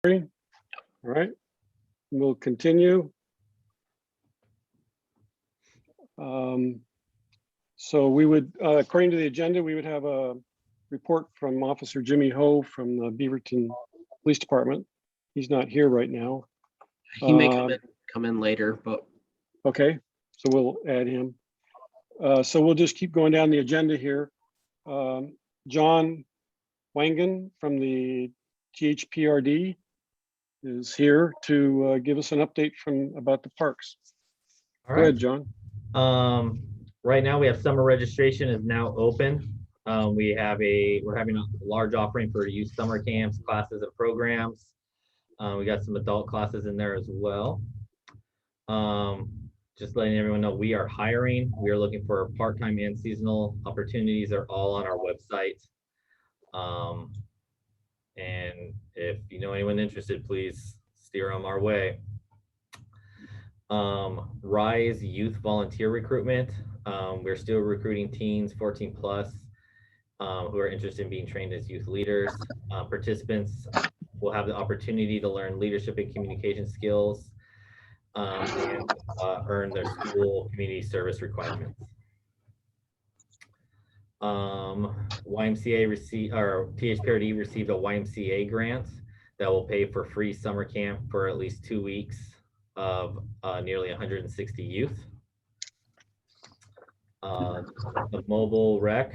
All right, we'll continue. So we would, according to the agenda, we would have a report from Officer Jimmy Ho from the Beaverton Police Department. He's not here right now. He may come in later, but okay, so we'll add him. So we'll just keep going down the agenda here. Jon Wangen from the THPRD is here to give us an update about the parks. All Go right. ahead, Jon. Right now we have summer registration is now open. We're having a large offering for youth summer camps, classes, and programs. We got some adult classes in there as well. Just letting everyone know we are hiring. We are looking for part-time and seasonal opportunities. Are all on our website. And if you know anyone interested, please steer them our way. Rise Youth Volunteer Recruitment. We're still recruiting teens 14 plus who are interested in being trained as youth leaders. Participants will have the opportunity to learn leadership and communication skills and earn their school community service requirements. THPRD received a YMCA grant that will pay for free summer camp for at least 2 weeks of nearly 160 youth. The mobile rec,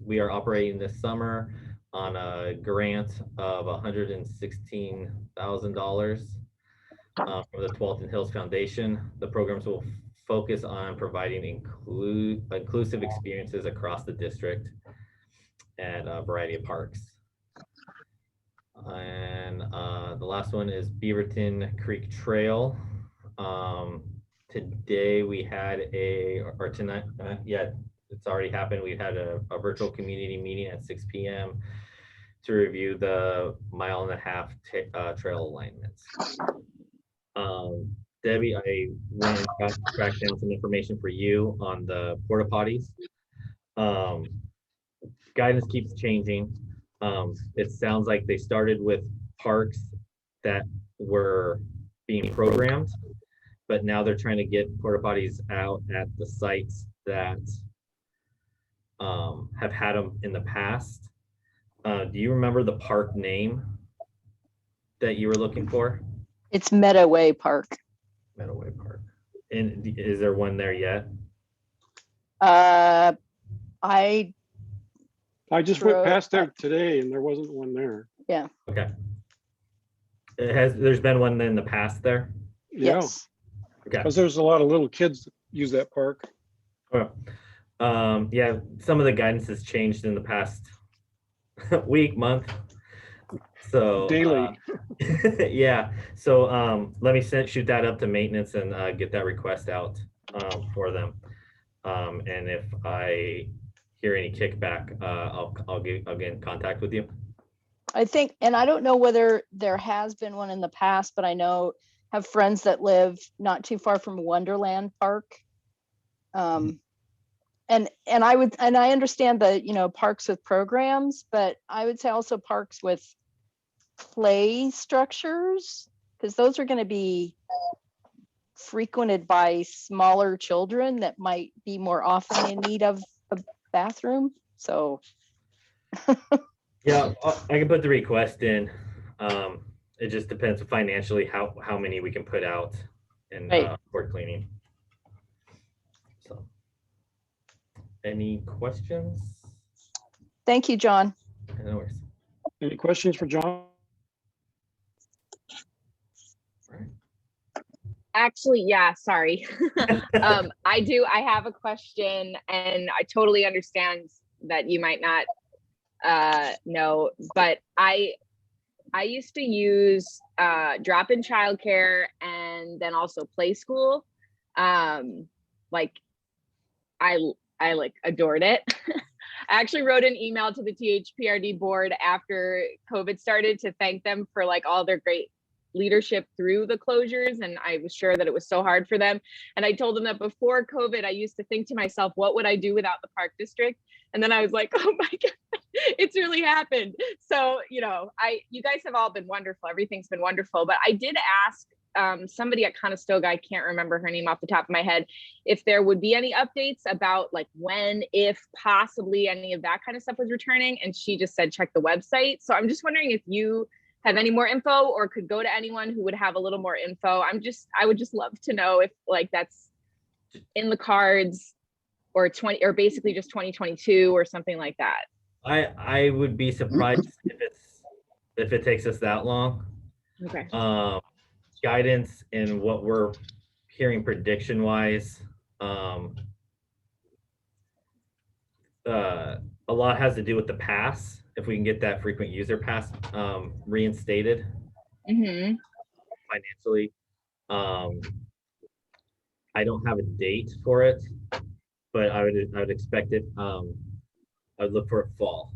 we are operating this summer on a grant of $116,000 from the Tualatin Hills Foundation. The programs will focus on providing inclusive experiences across the district at a variety of parks. And the last one is Beaverton Creek Trail. Today we had tonight, it's already happened. We had a virtual community meeting at 6 p.m. to review the 1.5-mile trail alignments. Debbie, I went and tracked down some information for you on the porta potties. Guidance keeps changing. It sounds like they started with parks that were being programmed, but now they're trying to get porta potties out at the sites that have had them in the past. Do you remember the park name that you were looking for? It's Meadowway Park. Meadowway Park. And is there one there yet? I just went past there today and there wasn't one there. Yeah. Okay. There's been one in the past there? Yeah. Yes. Okay. Because there's a lot of little kids that use that park. Oh. Yeah, some of the guidance has changed in the past week, month. So Daily. yeah. So let me shoot that up to maintenance and get that request out for them. And if I hear any kickback, I'll get in contact with you. I think, and I don't know whether there has been one in the past, but I have friends that live not too far from Wonderland Park. And I understand the, parks with programs, but I would say also parks with play structures, because those are going to be frequented by smaller children that might be more often in need of a bathroom. So yeah, I can put the request in. It just depends financially how many we can put out and for cleaning. So any questions? thank you, Jon. No worries. Any questions for Jon? Actually, yeah, sorry. I have a question, and I totally understand that you might not know, but I used to use drop-in childcare and then also play school. Like I adored it. I actually wrote an email to the THPRD board after COVID started to thank them for like all their great leadership through the closures, and I was sure that it was so hard for them. And I told them that before COVID, I used to think to myself, what would I do without the park district? And then I was like, oh my God, it's really happened. So, you know, you guys have all been wonderful. Everything's been wonderful. But I did ask somebody at Conestoga, I can't remember her name off the top of my head, if there would be any updates about like when, if possibly any of that kind of stuff was returning. And she just said, check the website. So I'm just wondering if you have any more info or could go to anyone who would have a little more info. I would just love to know if like that's in the cards or basically just 2022 or something like that. I would be surprised if it takes us that long. Okay. Guidance and what we're hearing prediction wise, a lot has to do with the pass. If we can get that frequent user pass reinstated financially. I don't have a date for it, but I would expect it. I would look for it fall.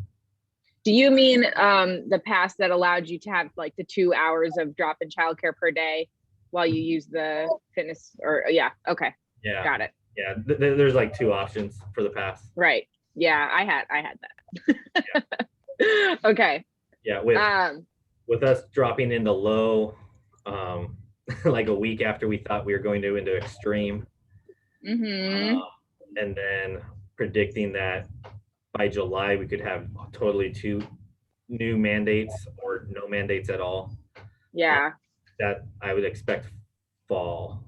Do you mean the pass that allowed you to have like the 2 hours of drop-in childcare per day while you use the fitness or yeah, okay. Yeah. Got it. Yeah, there's like 2 options for the pass. Right. Yeah, I had that. Yeah. Okay. Yeah, with us dropping into low like a week after we thought we were going to into extreme. And then predicting that by July we could have totally 2 new mandates or no mandates at all. Yeah. That I would expect fall.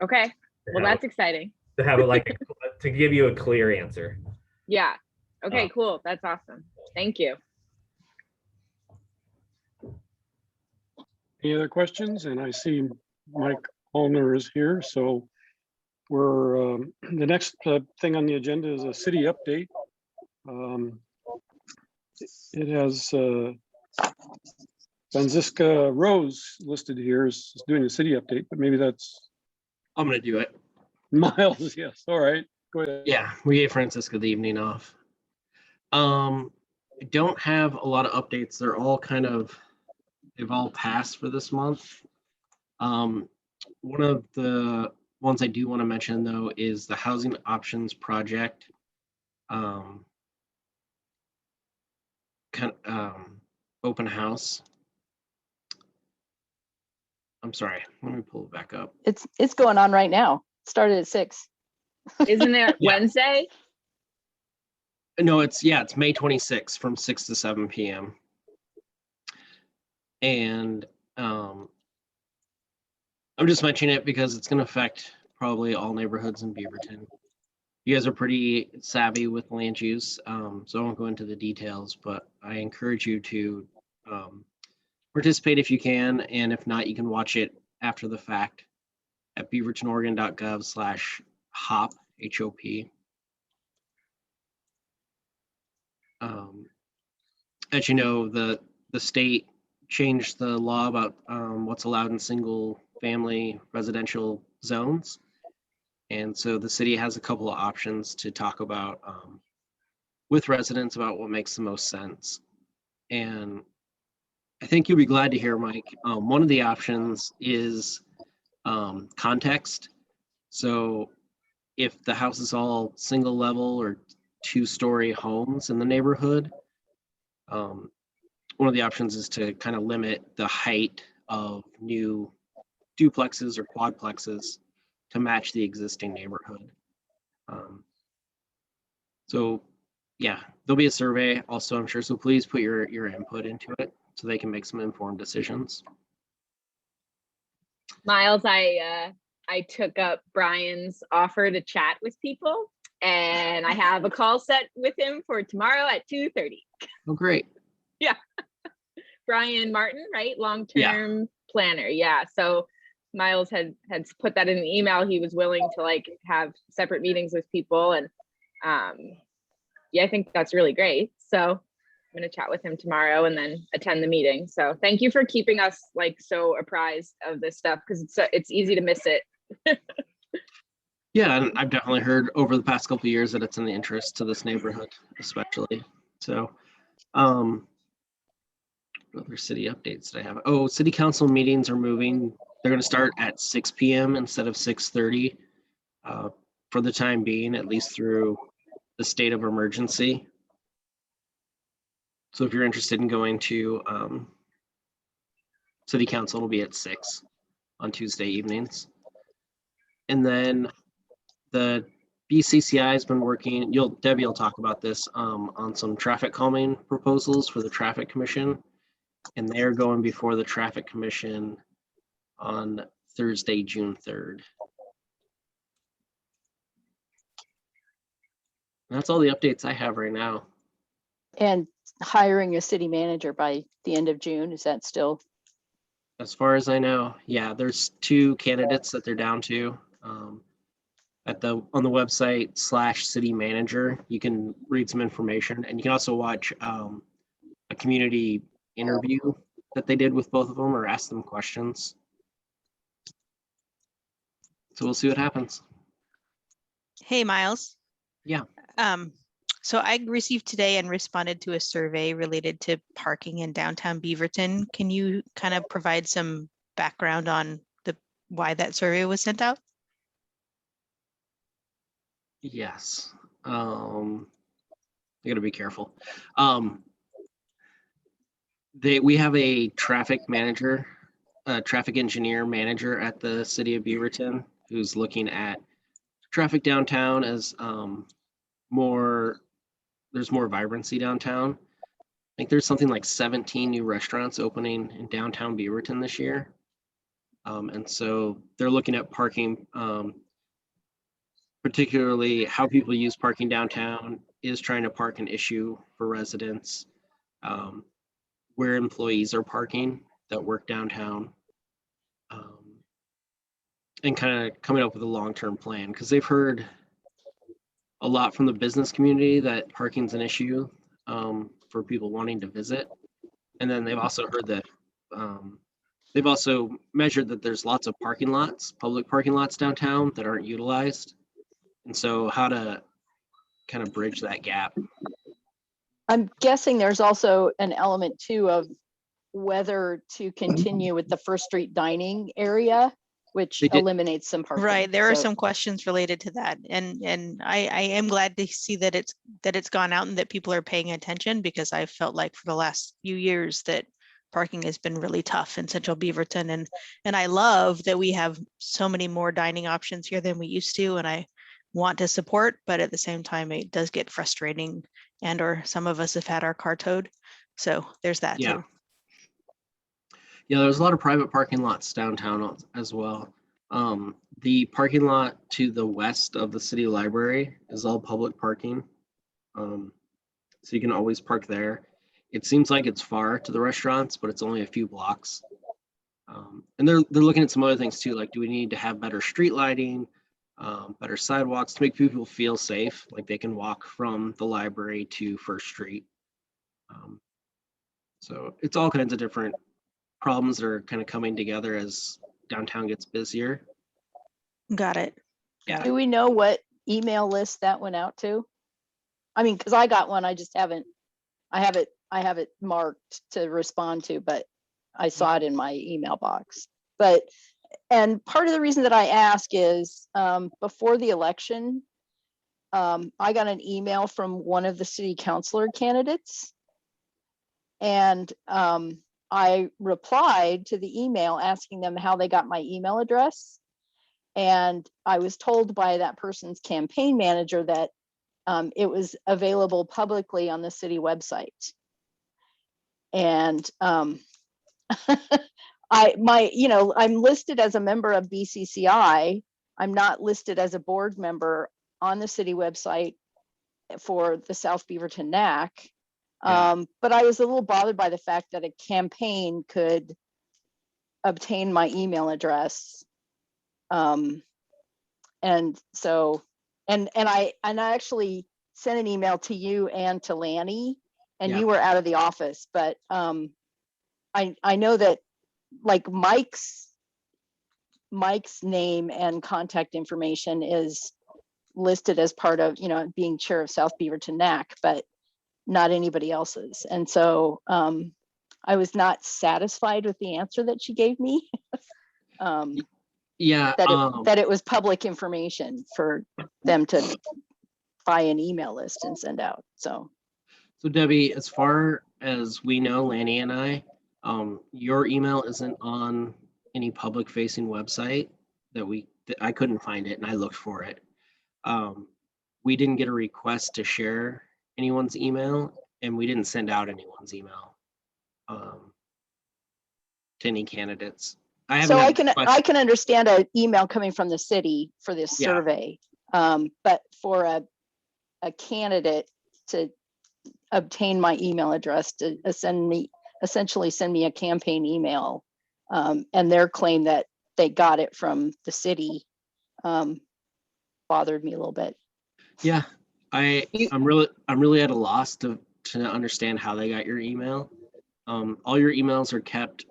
Okay. Well, that's exciting. To have it like to give you a clear answer. Yeah. Okay, cool. That's awesome. Thank you. Any other questions? And I see Mike Alner is here, so we're the next thing on the agenda is a city update. It has Franziska Rose listed here as doing a city update, but maybe that's I'm gonna do it. Miles. Yes, all right, go ahead. Yeah, we gave Francisca the evening off. I don't have a lot of updates. They're all they've all passed for this month. One of the ones I do want to mention though is the Housing Options Project. Open house. I'm sorry, let me pull it back up. It's going on right now. Started at 6. Isn't it Yeah. Wednesday? No, it's May 26th from 6 to 7 p.m. And I'm just mentioning it because it's going to affect probably all neighborhoods in Beaverton. You guys are pretty savvy with land use, so I won't go into the details, but I encourage you to participate if you can, and if not, you can watch it after the fact at beavertonoregon.gov/HOP, HOP. As you know, the state changed the law about what's allowed in single family residential zones. And so the city has a couple of options to talk about with residents about what makes the most sense. And I think you'll be glad to hear, Mike, one of the options is context. So if the house is all single level or 2-story homes in the neighborhood, one of the options is to kind of limit the height of new duplexes or quadplexes to match the existing neighborhood. So yeah, there'll be a survey also, I'm sure, so please put your input into it so they can make some informed decisions. Miles, I took up Brian's offer to chat with people, and I have a call set with him for tomorrow at 2:30. Oh, great. Yeah. Brian Martin, right? Long-term planner. Yeah. So Miles had put that in the email. He was willing to like have separate meetings with people. And yeah, I think that's really great. So I'm going to chat with him tomorrow and then attend the meeting. So thank you for keeping us like so apprised of this stuff, because it's easy to miss it. Yeah, and I've definitely heard over the past couple of years that it's in the interest to this neighborhood, especially. So What other city updates did I have? Oh, city council meetings are moving. They're going to start at 6 p.m. instead of 6:30 for the time being, at least through the state of emergency. So if you're interested in going to city council, it'll be at 6 on Tuesday evenings. And then the BCCI has been working, Debbie will talk about this, on some traffic calming proposals for the traffic commission. And they're going before the traffic commission on Thursday, June 3rd. And that's all the updates I have right now. And hiring a city manager by the end of June, is that still? As far as I know, yeah, there's 2 candidates that they're down to. On the website /city manager, you can read some information, and you can also watch a community interview that they did with both of them, or ask them questions. So we'll see what happens. Hey, Miles. Yeah. So I received today and responded to a survey related to parking in downtown Beaverton. Can you kind of provide some background on why that survey was sent out? Yes. I gotta be careful. We have a traffic manager, traffic engineer manager at the city of Beaverton, who's looking at traffic downtown as there's more vibrancy downtown. I think there's something like 17 new restaurants opening in downtown Beaverton this year. And so they're looking at parking, particularly how people use parking downtown. Is trying to park an issue for residents, where employees are parking that work downtown, and kind of coming up with a long-term plan, because they've heard a lot from the business community that parking's an issue for people wanting to visit. And then they've also heard that they've also measured that there's lots of parking lots, public parking lots downtown that aren't utilized. And so how to kind of bridge that gap. I'm guessing there's also an element too of whether to continue with the First Street dining area, which eliminates some parking. Right, there are some questions related to that, and I am glad to see that it's gone out and that people are paying attention, because I felt like for the last few years that parking has been really tough in Central Beaverton, and I love that we have so many more dining options here than we used to, and I want to support, but at the same time it does get frustrating, and or some of us have had our car towed, so there's that too. Yeah, there's a lot of private parking lots downtown as well. The parking lot to the west of the city library is all public parking, so you can always park there. It seems like it's far to the restaurants, but it's only a few blocks. And they're looking at some other things too, like do we need to have better street lighting, better sidewalks to make people feel safe, like they can walk from the library to First Street. So it's all kinds of different problems that are kind of coming together as downtown gets busier. Got it. Yeah. Do we know what email list that went out to? I mean, because I got one, I just haven't, I have it marked to respond to, but I saw it in my email box. But, and part of the reason that I ask is before the election, I got an email from one of the city councilor candidates, and I replied to the email asking them how they got my email address. And I was told by that person's campaign manager that it was available publicly on the city website. And I'm listed as a member of BCCI. I'm not listed as a board member on the city website for the South Beaverton NAC. But I was a little bothered by the fact that a campaign could obtain my email address. And so, and I actually sent an email to you and to Lanny, and you were out of the office, but I know that like Mike's name and contact information is listed as part of, being chair of South Beaverton NAC, but not anybody else's. And so I was not satisfied with the answer that she gave me. Yeah. That it was public information for them to buy an email list and send out. So Debbie, as far as we know, Lanny and I, your email isn't on any public facing website that I couldn't find it and I looked for it. We didn't get a request to share anyone's email and we didn't send out anyone's email to any candidates. so I can understand an email coming from the city for this survey, but for a candidate to obtain my email address to essentially send me a campaign email, and their claim that they got it from the city bothered me a little bit. Yeah, I'm really at a loss to understand how they got your email. All your emails are kept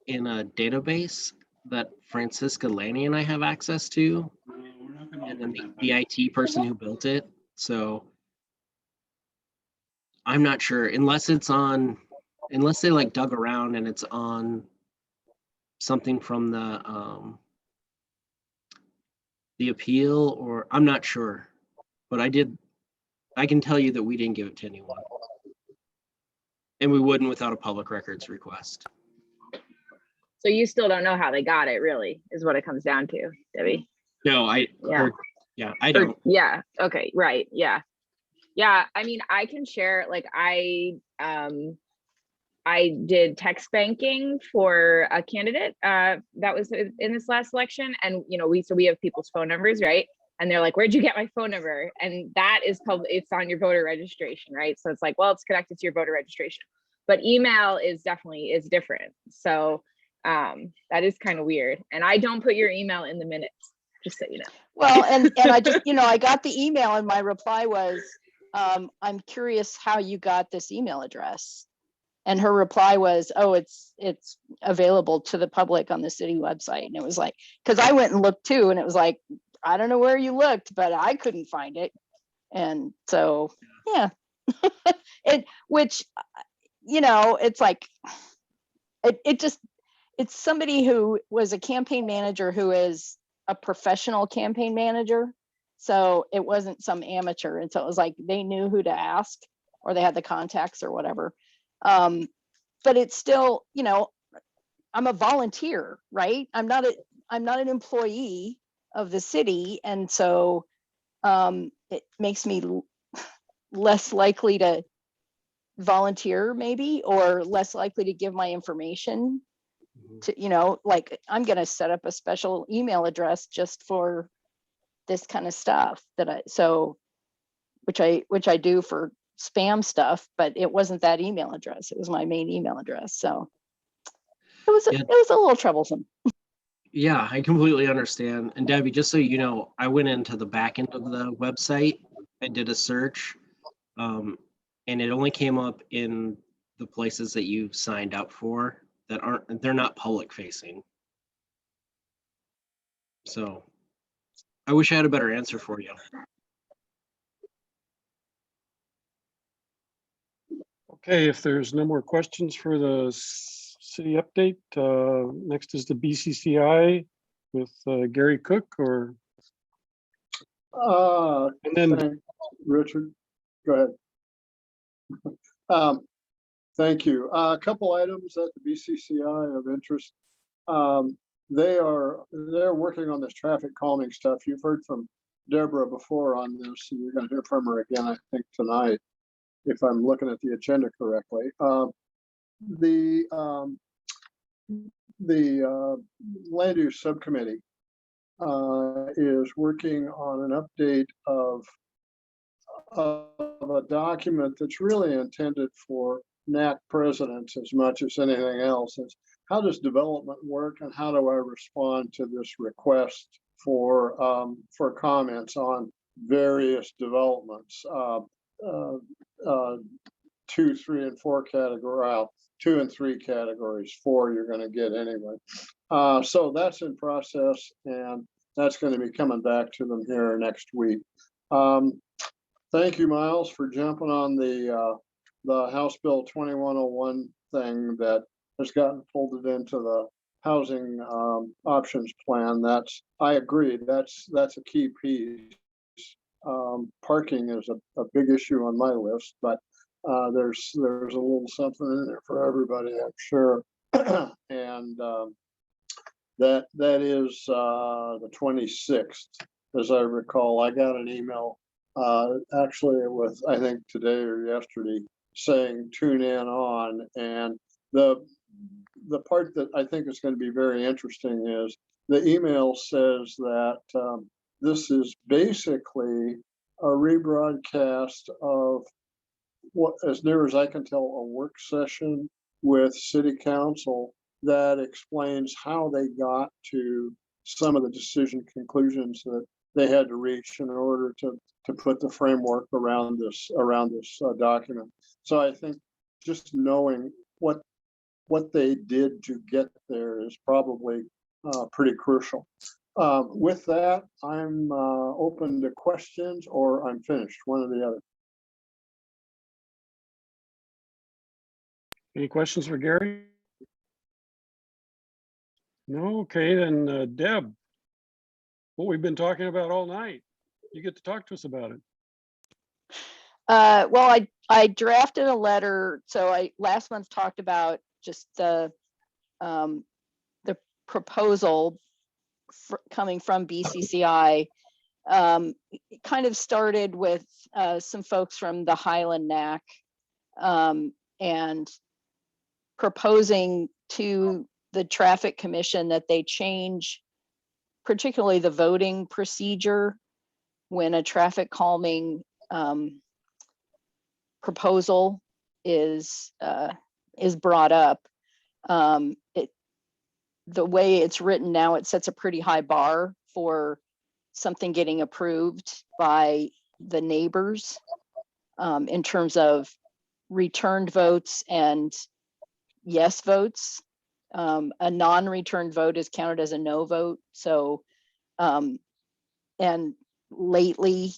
in a database that Francisca Lanny and I have access to, and then the IT person who built it. So I'm not sure unless they like dug around and it's on something from the appeal, or I'm not sure, but I can tell you that we didn't give it to anyone. And we wouldn't without a public records request. So you still don't know how they got it, really, is what it comes down to, Debbie. No, I don't. Yeah. Okay. Right. Yeah. Yeah. I mean, I can share, like, I did text banking for a candidate that was in this last election. And, you know, we have people's phone numbers, right? And they're like, where'd you get my phone number? And that is it's on your voter registration, right? So it's like, well, it's connected to your voter registration, but email is different. So that is kind of weird. And I don't put your email in the minutes, just so you know. Well, and I just, I got the email and my reply was, I'm curious how you got this email address. And her reply was, oh, it's available to the public on the city website. And it was like, because I went and looked too, and it was like, I don't know where you looked, but I couldn't find it. And so, yeah, it's like, it's somebody who was a campaign manager who is a professional campaign manager. So it wasn't some amateur. And so it was like, they knew who to ask, or they had the contacts or whatever. But it's still, I'm a volunteer, right? I'm not an employee of the city. And so it makes me less likely to volunteer maybe, or less likely to give my information to, like, I'm going to set up a special email address just for this kind of stuff which I do for spam stuff, but it wasn't that email address. It was my main email address. So it was a little troublesome. Yeah, I completely understand. And Debbie, just so you know, I went into the back end of the website and did a search, and it only came up in the places that you signed up for they're not public facing. So I wish I had a better answer for you. Okay, if there's no more questions for the city update, next is the BCCI with Gary Cook, or and then Richard, go ahead. Thank you. A couple items at the BCCI of interest. They're working on this traffic calming stuff. You've heard from Deborah before on this, and you're going to hear from her again, I think, tonight, if I'm looking at the agenda correctly. The land use subcommittee is working on an update of a document that's really intended for NAC presidents as much as anything else. Is how does development work, and how do I respond to this request for comments on various developments? 2, 3, and 4 category. Well, 2 and 3 categories. 4 you're going to get anyway. So that's in process, and that's going to be coming back to them here next week. Thank you, Miles, for jumping on the House Bill 2101 thing that has gotten folded into the housing options plan. I agree, that's a key piece. Parking is a big issue on my list, but there's a little something in there for everybody, I'm sure. And that is the 26th, as I recall. I got an email, actually it was, I think today or yesterday, saying tune in on. And the part that I think is going to be very interesting is the email says that this is basically a rebroadcast of what, as near as I can tell, a work session with City Council that explains how they got to some of the decision conclusions that they had to reach in order to put the framework around this document. So I think just knowing what they did to get there is probably pretty crucial. With that, I'm open to questions, or I'm finished, one or the other. Any questions for Gary? No, okay, then Deb, what we've been talking about all night, you get to talk to us about it. Well, I drafted a letter. So I last month talked about just the proposal coming from BCCI. It kind of started with some folks from the Highland NAC and proposing to the Traffic Commission that they change particularly the voting procedure when a traffic calming proposal is brought up. The way it's written now, it sets a pretty high bar for something getting approved by the neighbors in terms of returned votes and yes votes. A non-returned vote is counted as a no vote. So, and lately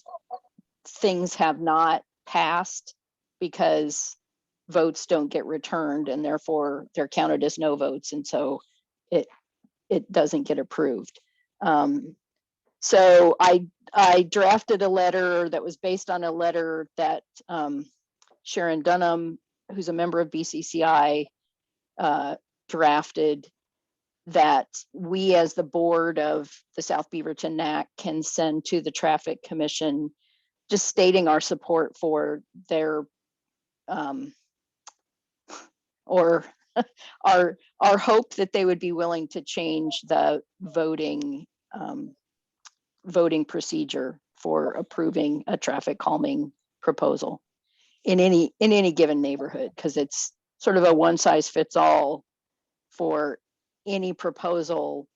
things have not passed because votes don't get returned and therefore they're counted as no votes. And so it doesn't get approved. So I drafted a letter that was based on a letter that Sharon Dunham, who's a member of BCCI, drafted, that we as the board of the South Beaverton NAC can send to the Traffic Commission, just stating our support for their or our hope that they would be willing to change the voting procedure for approving a traffic calming proposal in any given neighborhood, because it's sort of a one size fits all for any proposal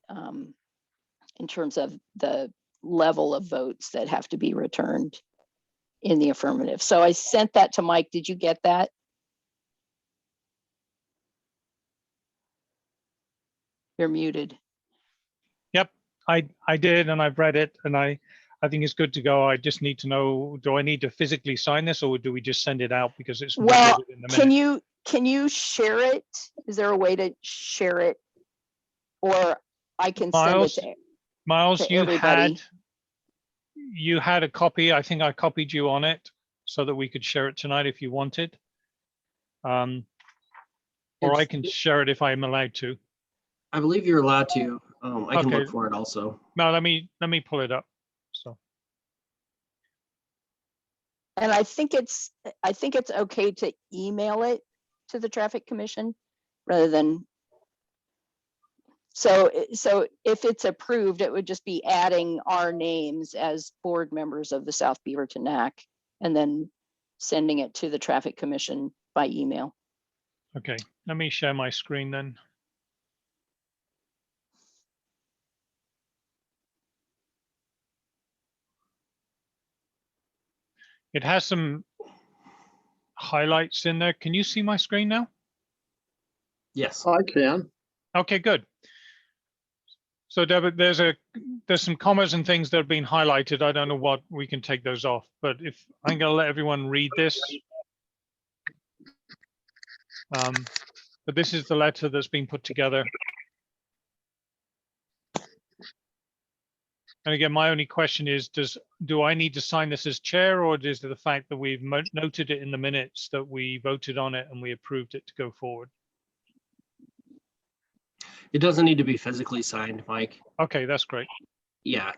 in terms of the level of votes that have to be returned in the affirmative. So I sent that to Mike. Did you get that? You're muted. Yep, I did, and I've read it, and I think it's good to go. I just need to know, do I need to physically sign this, or do we just send it out because it's Well, recorded in the minute? can you share it? Is there a way to share it, or I can send it to Miles, everybody? you had a copy. I think I copied you on it so that we could share it tonight if you wanted. Or I can share it if I'm allowed to. I believe you're allowed to. I can Okay. look for it also. No, let me pull it up. So And I think it's okay to email it to the Traffic Commission rather than. So if it's approved, it would just be adding our names as board members of the South Beaverton NAC and then sending it to the Traffic Commission by email. okay, let me share my screen then. It has some highlights in there. Can you see my screen now? Yes. I can. Okay, good. So Deborah, there's some commas and things that have been highlighted. I don't know what, we can take those off, but if I'm going to let everyone read this. but this is the letter that's been put together. And again, my only question is, do I need to sign this as chair, or is it the fact that we've noted it in the minutes that we voted on it and we approved it to go forward? It doesn't need to be physically signed, Mike. Okay, that's great. Yeah.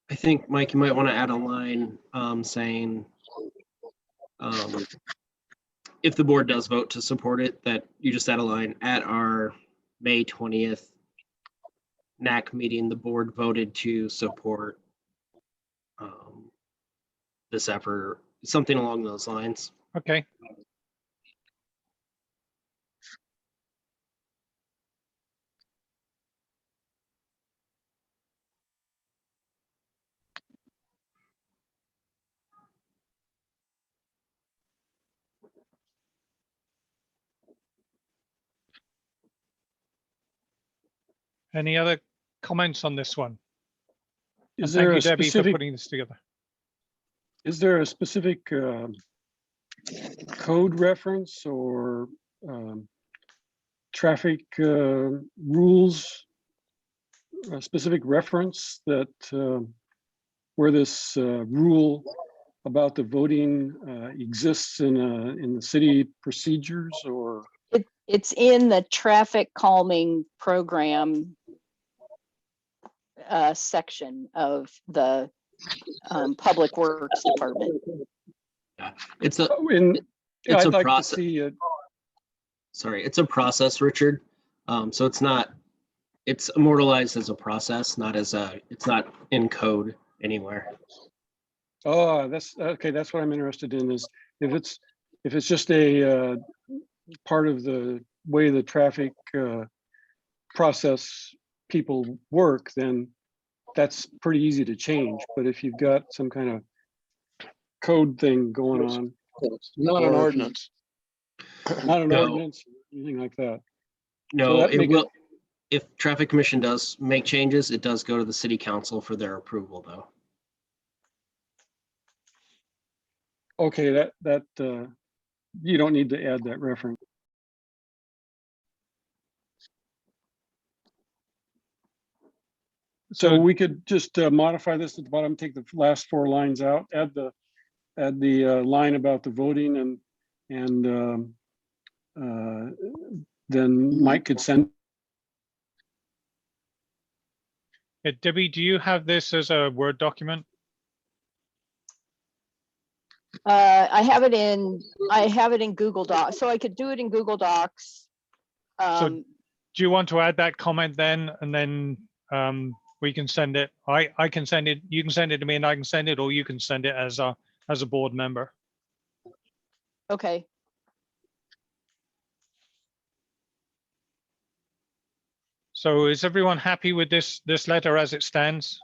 I think, Mike, you might want to add a line saying, if the board does vote to support it, that you just add a line at our May 20th NAC meeting, the board voted to support this effort, something along those lines. Okay. Any other comments on this one? And Is there thank you, a Debbie, for specific, putting this together. is there a specific code reference or traffic rules, a specific reference that where this rule about the voting exists in the city procedures, or? It's in the traffic calming program section of the Public Works Department. It's a Yeah, it's a I'd like to process. see it. Sorry, it's a process, Richard. So it's immortalized as a process, not as it's not in code anywhere. Oh, that's okay. That's what I'm interested in, is if it's just a part of the way the traffic process people work, then that's pretty easy to change. But if you've got some kind of code thing going on, Not an or ordinance. not an No. ordinance, anything like that. No, that it make will. If traffic commission does make changes, it does go to the city council for their approval, though. Okay, that you don't need to add that reference. So So- we could just modify this at the bottom, take the last 4 lines out, add the line about the voting, and then Mike could send. Yeah, Debbie, do you have this as a Word document? I have it in Google Docs, so I could do it in Google Docs. Do you want to add that comment then, and then we can send it? I can send it. You can send it to me, and I can send it, or you can send it as a board member. Okay, So is everyone happy with this letter as it stands?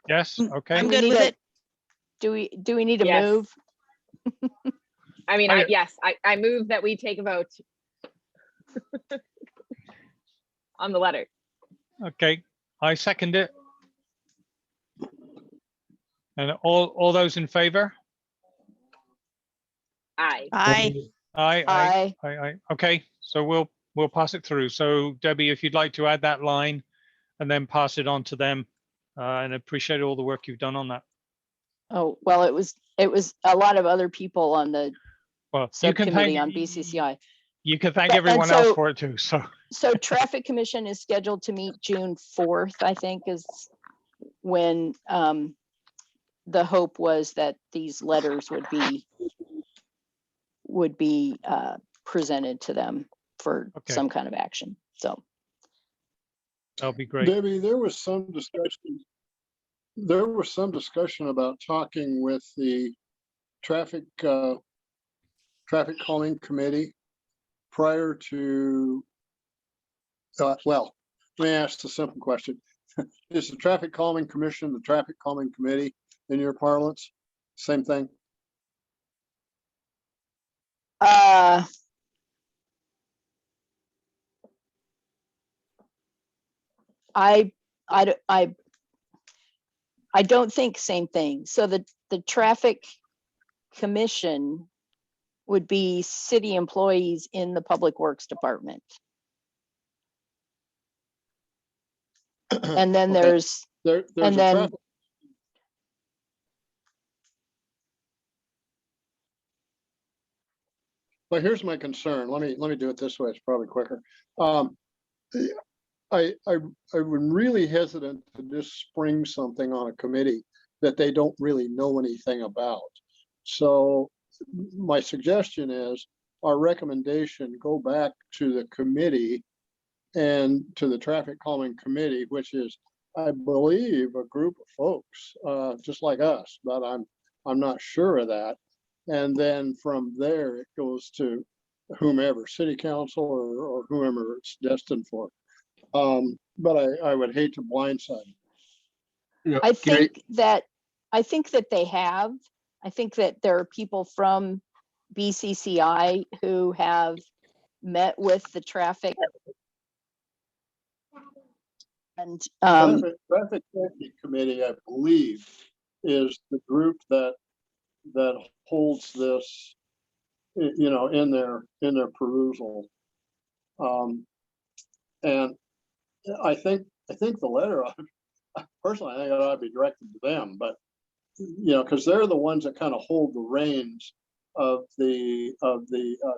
Yes. Okay. I'm Do we good need with a- it. do we need to Yes. move? I mean, Okay. yes, I move that we take a vote on the letter. Okay. I second it. And all those in favor? Aye. Aye. Aye. Okay, so we'll pass it through. So Debbie, if you'd like to add that line and then pass it on to them, and appreciate all the work you've done on that. Oh, well, it was a lot of other people on the Well, you can subcommittee on thank, BCCI. you can thank And everyone else so- for it too, so. So Traffic Commission is scheduled to meet June 4th, I think, is when the hope was that these letters would be presented to them for Okay. some kind of action. So, That'll be great. Debbie, there was some discussion about talking with the traffic calming committee prior to, well, let me ask the simple question. is the traffic calming commission, the traffic calming committee in your parlance? Same thing? I don't think same thing. So the traffic commission would be city employees in the public works department. And then Okay. there's, There's and a then, traffic. But here's my concern. Let me do it this way. It's probably quicker. I'm really hesitant to just spring something on a committee that they don't really know anything about. So my suggestion is our recommendation go back to the committee and to the traffic calming committee, which is, I believe, a group of folks just like us, but I'm not sure of that. And then from there it goes to whomever, city council or whomever it's destined for. But I would hate to blindside. I think that they have. I think that there are people from BCCI who have met with the traffic and Traffic safety committee, I believe, is the group that holds this, you know, in their perusal. And I think the letter, personally, I think it ought to be directed to them, but you know, because they're the ones that kind of hold the reins of the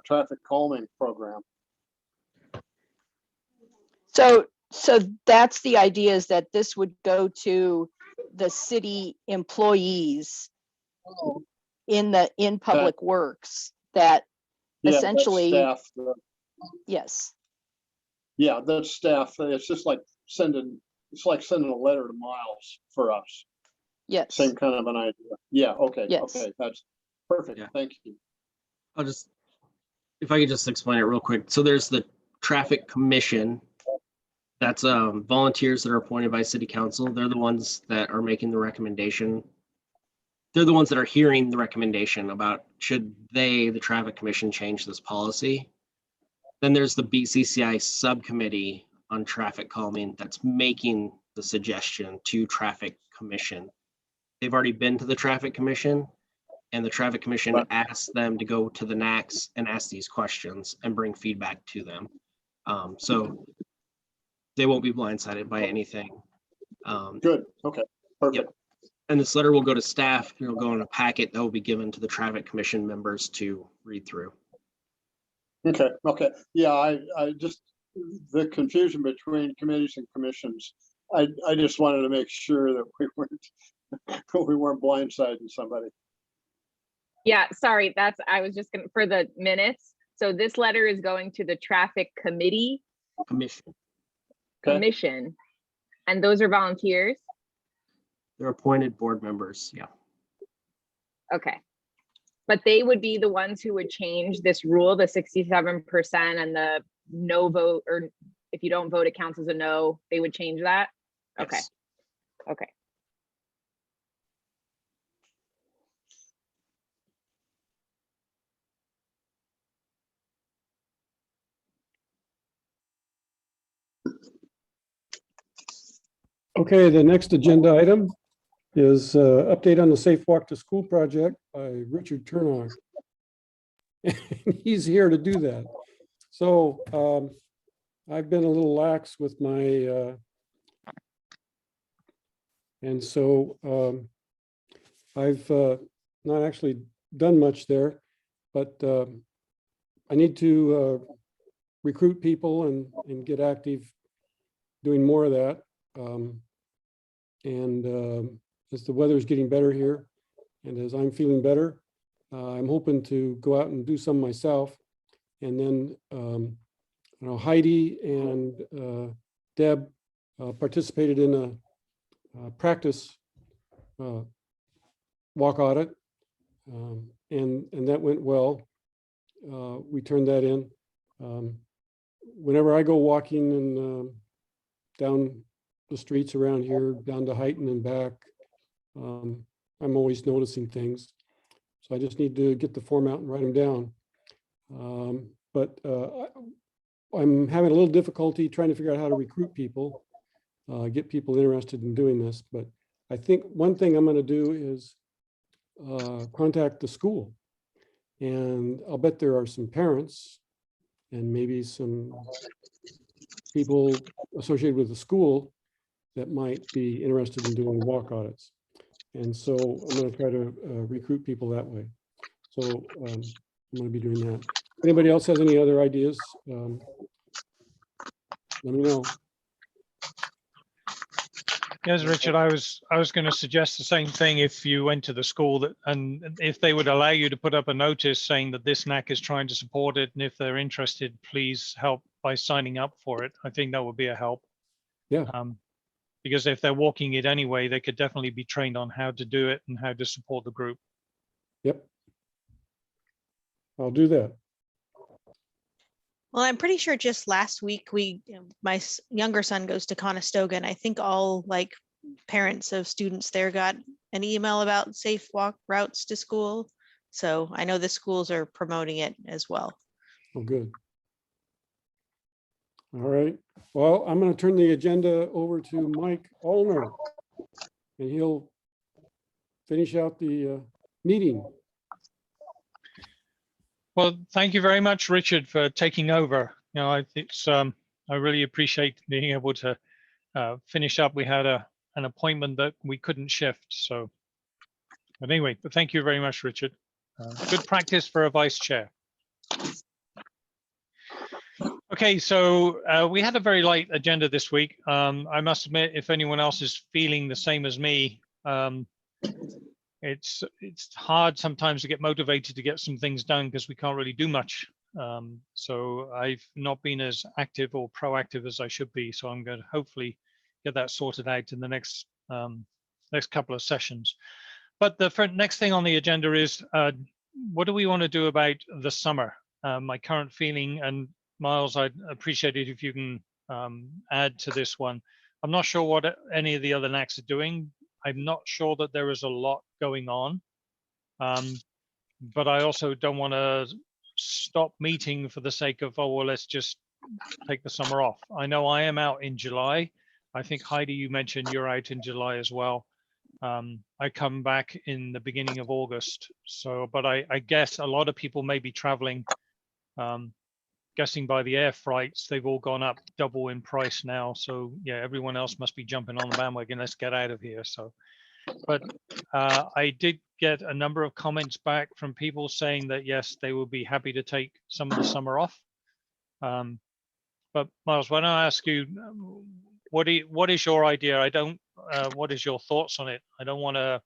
traffic calming program. so that's the idea, is that this would go to the city employees in public works that Yeah, essentially, that's staff. yes. Yeah, that's staff. It's just like sending a letter to Miles for us. Yes. Same kind of an idea. Yeah, okay. Yes. Okay, that's perfect. Yeah. Thank you. If I could just explain it real quick. So there's the traffic commission. That's volunteers that are appointed by city council. They're the ones that are making the recommendation. They're the ones that are hearing the recommendation about should the traffic commission, change this policy. Then there's the BCCI subcommittee on traffic calming that's making the suggestion to traffic commission. They've already been to the traffic commission, and the traffic commission asked them to go to the NACs and ask these questions and bring feedback to them. So they won't be blindsided by anything. Good. Okay. Perfect. Yep. And this letter will go to staff. It'll go in a packet that will be given to the traffic commission members to read through. Okay. Okay. Yeah, I just, the confusion between committees and commissions, I just wanted to make sure that we weren't blindsiding somebody. Yeah, sorry, I was just gonna, for the minutes. So this letter is going to the traffic committee. Commission. Okay. Commission, and those are volunteers. They're appointed board members. Yeah. Okay. But they would be the ones who would change this rule, the 67% and the no vote, or if you don't vote, it counts as a no, they would change that? Okay. Yes. Okay. Okay, the next agenda item is update on the Safe Walk to School project by Richard Turnock. He's here to do that. So I've been a little lax with my, and so I've not actually done much there, but I need to recruit people and get active doing more of that. As the weather is getting better here, and as I'm feeling better, I'm hoping to go out and do some myself. And then, you know, Heidi and Deb participated in a practice walk audit, and that went well. We turned that in. Whenever I go walking and down the streets around here down to Heighton and back. I'm always noticing things. So I just need to get the form out and write them down. But I'm having a little difficulty trying to figure out how to recruit people, get people interested in doing this. But I think one thing I'm going to do is contact the school. And I'll bet there are some parents and maybe some people associated with the school that might be interested in doing walk audits. And so I'm going to try to recruit people that way. So I'm going to be doing that. If anybody else has any other ideas, let me know. Yes, Richard, I was going to suggest the same thing if you went to the school that, and if they would allow you to put up a notice saying that this NAC is trying to support it, and if they're interested, please help by signing up for it. I think that would be a help. Yeah. Because if they're walking it anyway, they could definitely be trained on how to do it and how to support the group. Yep. I'll do that. Well, I'm pretty sure just last week my younger son goes to Conestoga, and I think all like parents of students there got an email about safe walk routes to school. So I know the schools are promoting it as well. Oh, good. All right. Well, I'm going to turn the agenda over to Mike Alner, and he'll finish out the meeting. Well, thank you very much, Richard, for taking over. You know, I really appreciate being able to finish up. We had an appointment that we couldn't shift. So, but anyway, but thank you very much, Richard. Good practice for a vice chair. Okay, so we had a very light agenda this week. I must admit, if anyone else is feeling the same as me, it's hard sometimes to get motivated to get some things done because we can't really do much. So I've not been as active or proactive as I should be. So I'm going to hopefully get that sorted out in the next couple of sessions. But the next thing on the agenda is what do we want to do about the summer? My current feeling, and Miles, I'd appreciate it if you can add to this one. I'm not sure what any of the other NACs are doing. I'm not sure that there is a lot going on, but I also don't want to stop meeting for the sake of, oh, well, let's just take the summer off. I know I am out in July. I think, Heidi, you mentioned you're out in July as well. I come back in the beginning of August. So, but I guess a lot of people may be traveling, guessing by the air freights, they've all gone up double in price now. So yeah, everyone else must be jumping on the bandwagon. Let's get out of here. So, but I did get a number of comments back from people saying that, yes, they will be happy to take some of the summer off. But Miles, why don't I ask you, what is your idea? What is your thoughts on it? I don't want to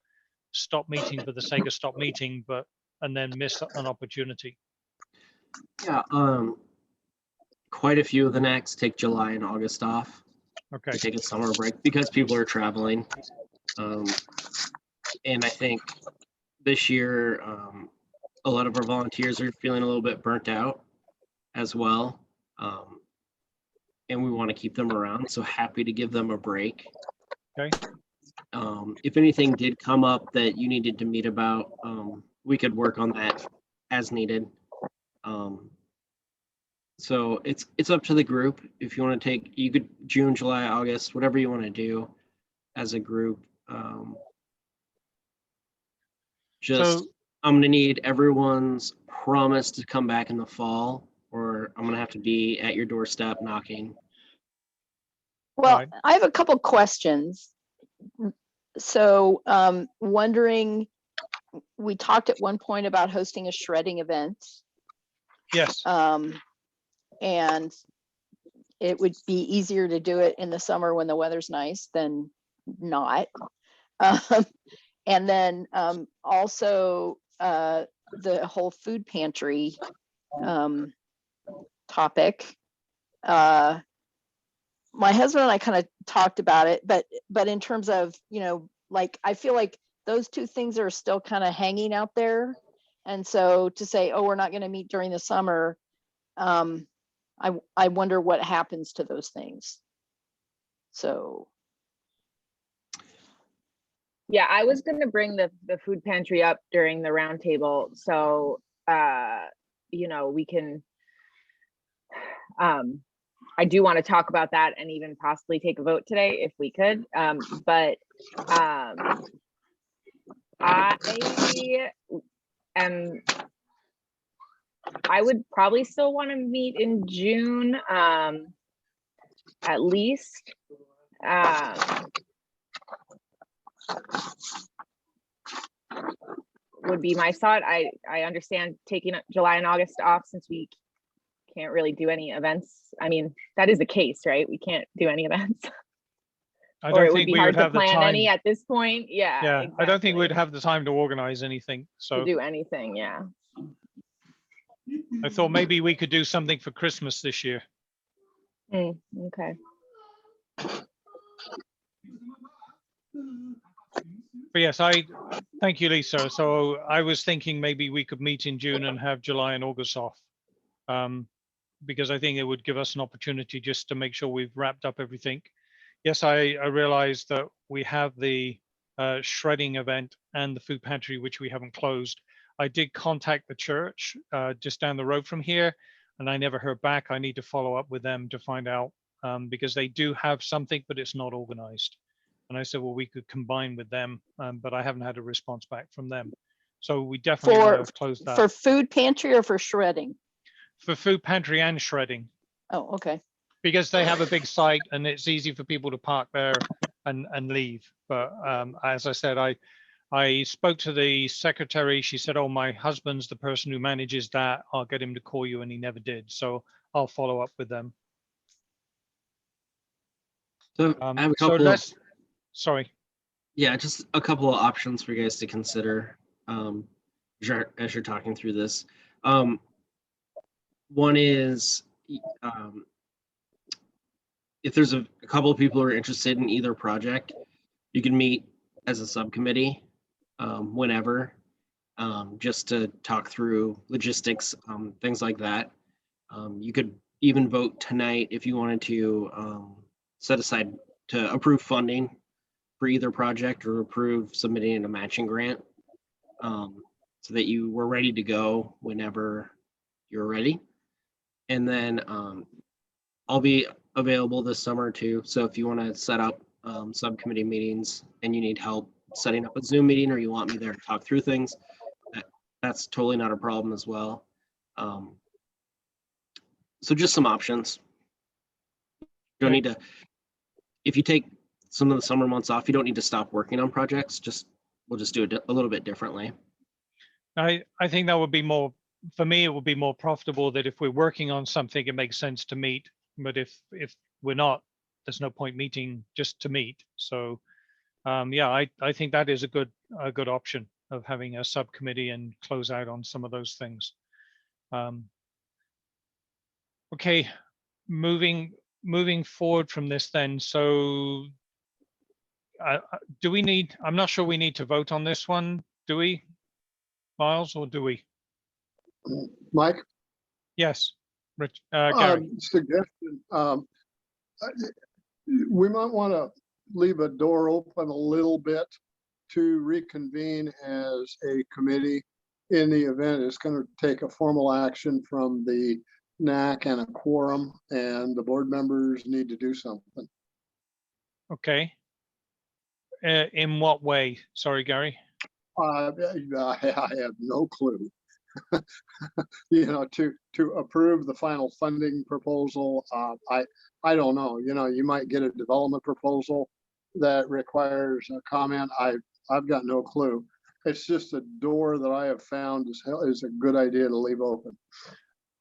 stop meeting for the sake of stop meeting, and then miss an opportunity. Yeah, quite a few of the NACs take July and August off. Okay. They take a summer break because people are traveling. And I think this year, a lot of our volunteers are feeling a little bit burnt out as well. And we want to keep them around, so happy to give them a break. Okay. If anything did come up that you needed to meet about, we could work on that as needed. So it's up to the group. If you want to take, you could June, July, August, whatever you want to do as a group. I'm going to need everyone's promise to come back in the fall, or I'm going to have to be at your doorstep knocking. Well, Right. I have a couple questions. So wondering, we talked at one point about hosting a shredding event. Yes. And it would be easier to do it in the summer when the weather's nice than not. And then also the whole food pantry topic. My husband and I kind of talked about it, but in terms of, like, I feel like those two things are still kind of hanging out there. And so to say, oh, we're not going to meet during the summer, I wonder what happens to those things. So Yeah, I was gonna bring the food pantry up during the roundtable, so you know, we can. I do want to talk about that and even possibly take a vote today if we could. But I would probably still want to meet in June, at least. Would be my thought. I understand taking July and August off since we can't really do any events. I mean, that is the case, right? We can't do any events. I Or don't it would think be we hard would to have the plan time. any at this point. Yeah. Yeah, I don't think we'd exactly. have the time to organize anything. To So do anything. Yeah. I thought maybe we could do something for Christmas this year. Okay. But yes, thank you, Lisa. So I was thinking maybe we could meet in June and have July and August off. Because I think it would give us an opportunity just to make sure we've wrapped up everything. Yes, I realized that we have the shredding event and the food pantry, which we haven't closed. I did contact the church just down the road from here, and I never heard back. I need to follow up with them to find out because they do have something, but it's not organized. And I said, well, we could combine with them, but I haven't had a response back from them. So we definitely want to close that. For food pantry or for shredding? For food pantry and shredding. Oh, okay. Because they have a big site and it's easy for people to park there and leave. But as I said, I spoke to the secretary. She said, oh, my husband's the person who manages that. I'll get him to call you, and he never did. So I'll follow up with them. So I have a couple. Sorry. Yeah, just a couple of options for you guys to consider as you're talking through this. One is if there's a couple of people who are interested in either project, you can meet as a subcommittee whenever, just to talk through logistics, things like that. You could even vote tonight if you wanted to set aside to approve funding for either project or approve submitting a matching grant, so that you were ready to go whenever you're ready. And then I'll be available this summer too. So if you want to set up subcommittee meetings and you need help setting up a Zoom meeting, or you want me there to talk through things, that's totally not a problem as well. So just some options. You don't need to, if you take some of the summer months off, you don't need to stop working on projects. We'll just do it a little bit differently. I think that would be more, for me, it would be more profitable that if we're working on something, it makes sense to meet. But if we're not, there's no point meeting just to meet. So yeah, I think that is a good option of having a subcommittee and close out on some of those things. Okay, moving forward from this then. So do we need, I'm not sure we need to vote on this one, do we, Miles, or do we? Mike? Yes, Rich, Gary. Suggestion, we might want to leave a door open a little bit to reconvene as a committee in the event it's going to take a formal action from the NAC and a quorum, and the board members need to do something. Okay. In what way? Sorry, Gary. I have no clue. You know, to approve the final funding proposal, I don't know. You know, you might get a development proposal that requires a comment. I've got no clue. It's just a door that I have found is a good idea to leave open.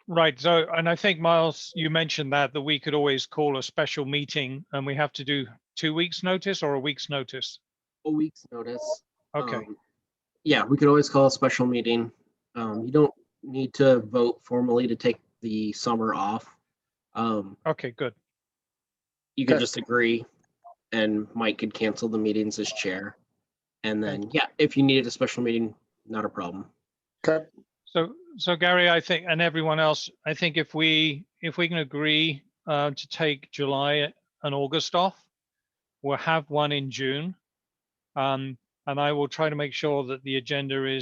Right. So, and I think, Miles, you mentioned that we could always call a special meeting, and we have to do 2 weeks notice or a week's notice? A week's notice. Okay. Yeah, we could always call a special meeting. You don't need to vote formally to take the summer off. Okay, good. You could just agree, and Mike could cancel the meetings as chair. And then, yeah, if you needed a special meeting, not a problem. Okay. So Gary, I think, and everyone else, I think if we can agree to take July and August off, we'll have one in June. And I will try to make sure that the agenda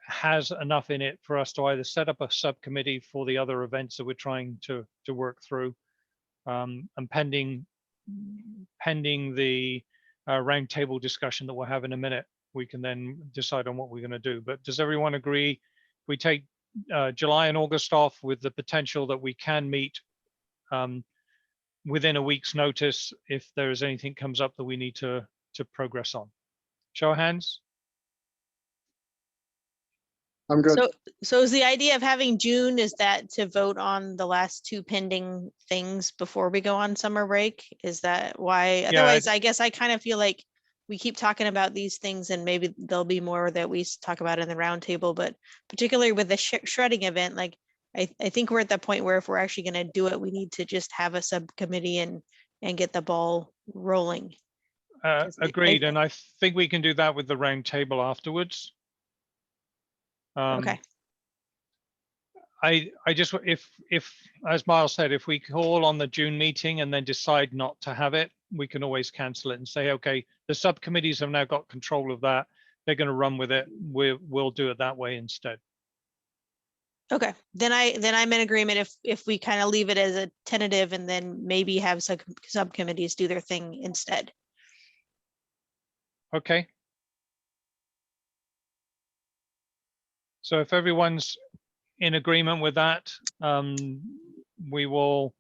has enough in it for us to either set up a subcommittee for the other events that we're trying to work through, and pending the roundtable discussion that we'll have in a minute, we can then decide on what we're going to do. But does everyone agree we take July and August off with the potential that we can meet within a week's notice if there is anything comes up that we need to progress on? Show of hands. I'm good. So is the idea of having June, is that to vote on the last two pending things before we go on summer break? Is that why? Yeah, Otherwise, I guess I kind of feel like we keep talking about these things and maybe there'll be more that we talk about in the roundtable, but particularly with the shredding event, like I think we're at the point where if we're actually going to do it, we need to just have a subcommittee and get the ball rolling. Agreed, and I think we can do that with the roundtable afterwards. Okay. I just, if as Miles said, if we call on the June meeting and then decide not to have it, we can always cancel it and say, okay, the subcommittees have now got control of that. They're going to run with it. We'll do it that way instead. Okay, then I'm in agreement if we kind of leave it as a tentative and then maybe have subcommittees do their thing instead. Okay. So if everyone's in agreement with that, we will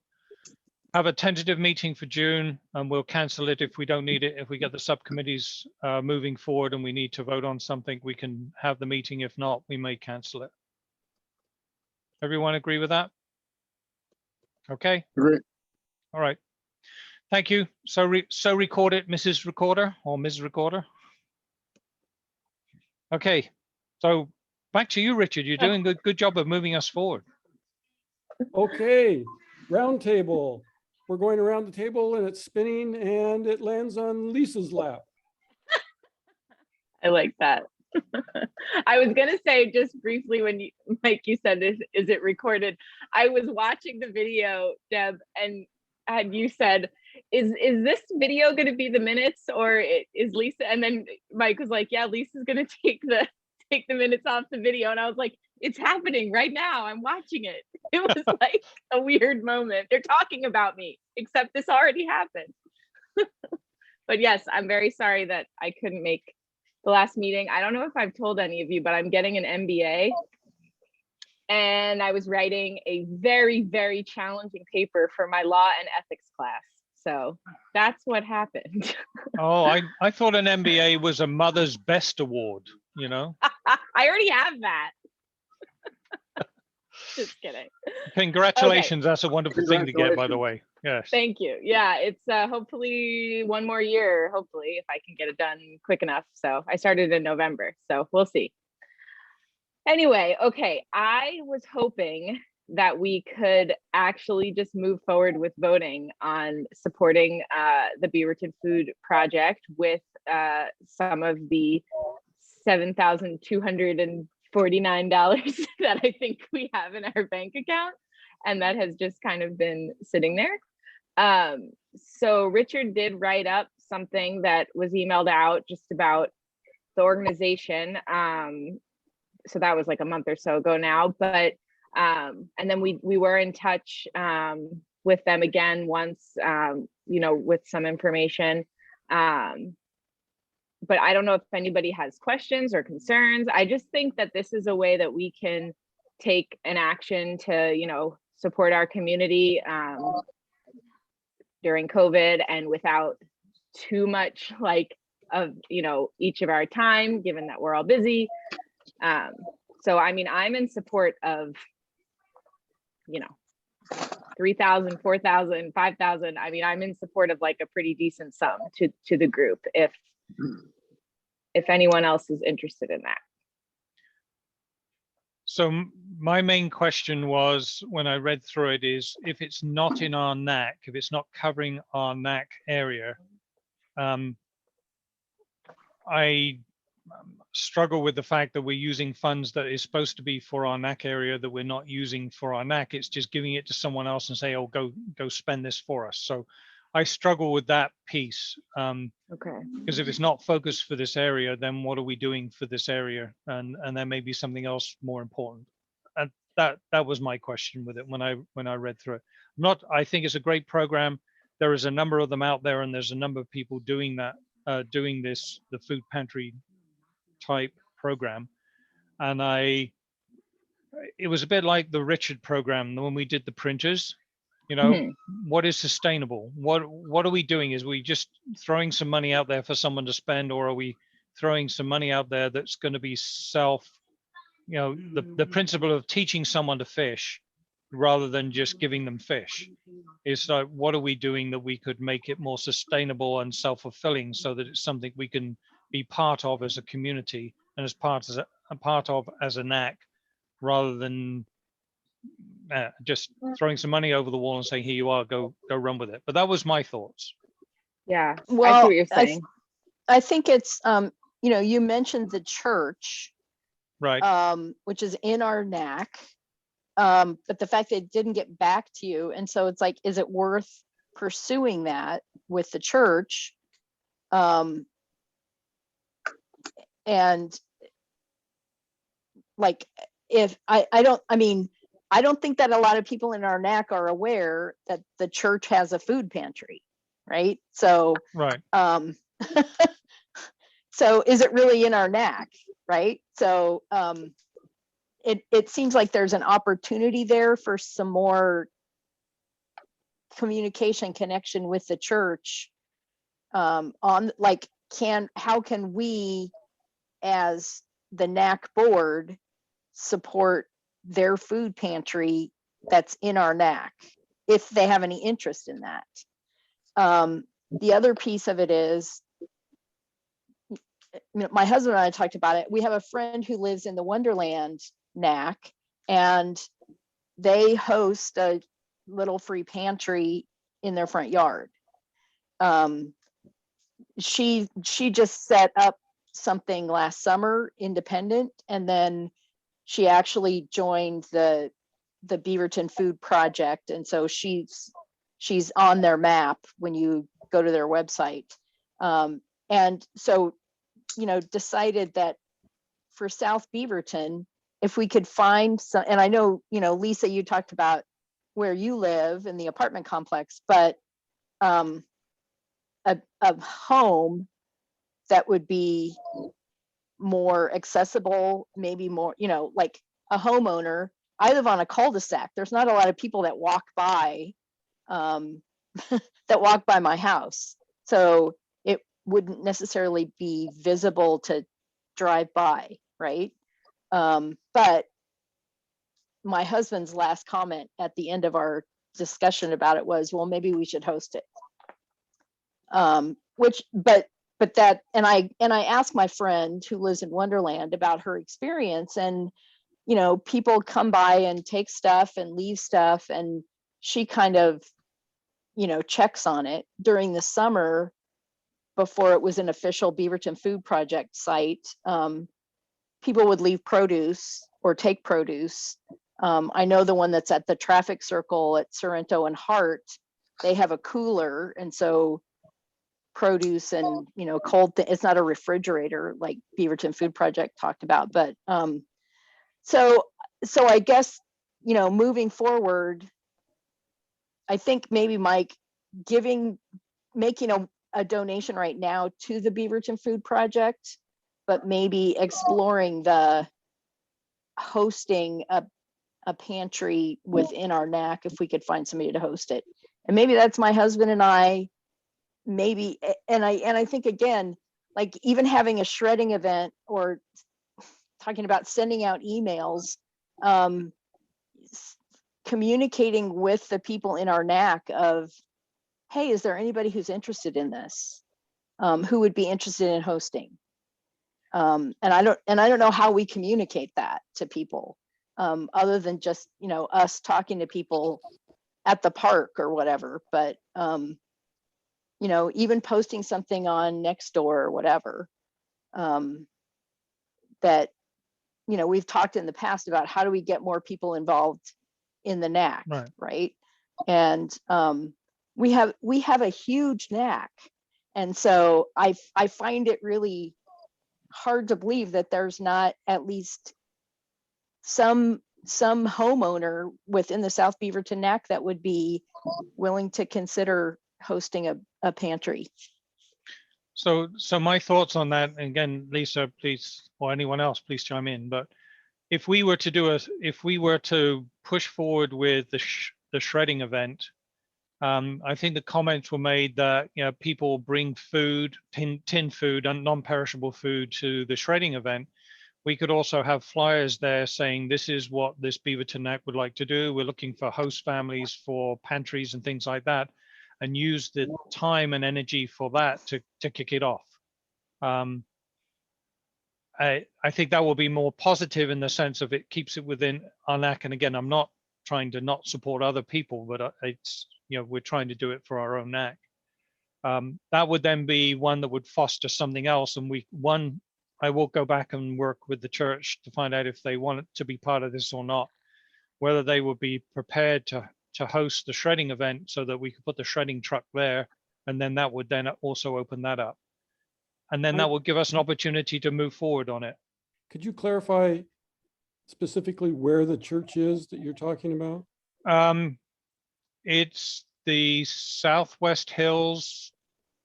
have a tentative meeting for June and we'll cancel it if we don't need it. If we get the subcommittees moving forward and we need to vote on something, we can have the meeting. If not, we may cancel it. Everyone agree with that? Okay. Agree. All right. Thank you. So record it, Mrs. Recorder or Ms. Recorder. Okay. So back to you, Richard. You're doing a good job of moving us forward. Okay, roundtable. We're going around the table and it's spinning and it lands on Lisa's lap. I like that. I was gonna say just briefly when you, Mike, you said, is it recorded? I was watching the video, Deb, and had you said, is this video gonna be the minutes or is Lisa? And then Mike was like, yeah, Lisa's gonna take the minutes off the video. And I was like, it's happening right now. I'm watching it. It was like a weird moment. They're talking about me, except this already happened. But yes, I'm very sorry that I couldn't make the last meeting. I don't know if I've told any of you, but I'm getting an MBA. And I was writing a very, very challenging paper for my law and ethics class. So that's what happened. Oh, I thought an MBA was a Mother's Best Award, you know? I already have that. Just kidding. Congratulations. Okay. That's a wonderful thing to get, by the way. Yes. Thank you. Yeah, it's hopefully one more year, hopefully, if I can get it done quick enough. So I started in November, so we'll see. Anyway, okay, I was hoping that we could actually just move forward with voting on supporting the Beaverton Food Project with some of the $7,249 that I think we have in our bank account, and that has just kind of been sitting there. So Richard did write up something that was emailed out just about the organization. So that was like a month or so ago now, but and then we were in touch with them again once, you know, with some information. But I don't know if anybody has questions or concerns. I just think that this is a way that we can take an action to, you know, support our community during COVID and without too much like of, you know, each of our time, given that we're all busy. So, I mean, I'm in support of, you know, 3,000, 4,000, 5,000. I mean, I'm in support of like a pretty decent sum to the group if anyone else is interested in that. So my main question was, when I read through it, is if it's not in our NAC, if it's not covering our NAC area, I struggle with the fact that we're using funds that is supposed to be for our NAC area that we're not using for our NAC. It's just giving it to someone else and say, oh, go spend this for us. So I struggle with that piece. Okay. Because if it's not focused for this area, then what are we doing for this area? And there may be something else more important. And that was my question with it when I read through it. I think it's a great program. There is a number of them out there, and there's a number of people doing that, the food pantry type program. And it was a bit like the Richard program when we did the printers. You know, what is sustainable? What are we doing? Is we just throwing some money out there for someone to spend, or are we throwing some money out there that's going to be the principle of teaching someone to fish rather than just giving them fish? It's like, what are we doing that we could make it more sustainable and self-fulfilling so that it's something we can be part of as a community and as part of as a NAC, rather than just throwing some money over the wall and saying, here you are, go run with it. But that was my thoughts. Yeah, I see Well, what you're saying. I think it's, you mentioned the church, Right. which is in our NAC, but the fact that it didn't get back to you. And so it's like, is it worth pursuing that with the church? And like, if I don't think that a lot of people in our NAC are aware that the church has a food pantry, right? So, Right. So is it really in our NAC, right? So it seems like there's an opportunity there for some more communication connection with the church on like, how can we as the NAC board support their food pantry that's in our NAC if they have any interest in that. The other piece of it is, my husband and I talked about it. We have a friend who lives in the Wonderland NAC, and they host a little free pantry in their front yard. She just set up something last summer, independent, and then she actually joined the Beaverton Food Project, and so she's on their map when you go to their website. And so, decided that for South Beaverton, if we could find some, and I know, Lisa, you talked about where you live in the apartment complex, but a home that would be more accessible, maybe more, like a homeowner. I live on a cul-de-sac. There's not a lot of people that walk by that walk by my house. So it wouldn't necessarily be visible to drive by, right? But my husband's last comment at the end of our discussion about it was, well, maybe we should host it. But that, and I asked my friend who lives in Wonderland about her experience, and people come by and take stuff and leave stuff, and she kind of checks on it. During the summer, before it was an official Beaverton Food Project site, people would leave produce or take produce. I know the one that's at the traffic circle at Sorrento and Hart, they have a cooler, and so produce and cold, it's not a refrigerator like Beaverton Food Project talked about, but so I guess moving forward, I think maybe Mike, making a donation right now to the Beaverton Food Project, but maybe exploring the hosting a pantry within our NAC if we could find somebody to host it. And maybe that's my husband and I, maybe, and I think, again, like even having a shredding event or talking about sending out emails, communicating with the people in our NAC of, hey, is there anybody who's interested in this, who would be interested in hosting? And I don't know how we communicate that to people, other than just us talking to people at the park or whatever. But even posting something on Nextdoor or whatever, that we've talked in the past about how do we get more people involved in the NAC, right? And we have a huge NAC. And so I find it really hard to believe that there's not at least some homeowner within the South Beaverton NAC that would be willing to consider hosting a pantry. So my thoughts on that, and again, Lisa, please, or anyone else, please chime in. But if we were to push forward with the shredding event, I think the comments were made that, you know, people bring food, tin food and non-perishable food to the shredding event. We could also have flyers there saying, this is what this Beaverton NAC would like to do. We're looking for host families for pantries and things like that, and use the time and energy for that to kick it off. I think that will be more positive in the sense of it keeps it within our NAC. And again, I'm not trying to not support other people, but it's, you know, we're trying to do it for our own NAC. That would then be one that would foster something else. And I will go back and work with the church to find out if they want to be part of this or not, whether they would be prepared to host the shredding event so that we could put the shredding truck there. And then that would then also open that up. And then that will give us an opportunity to move forward on it. Could you clarify specifically where the church is that you're talking about? It's the Southwest Hills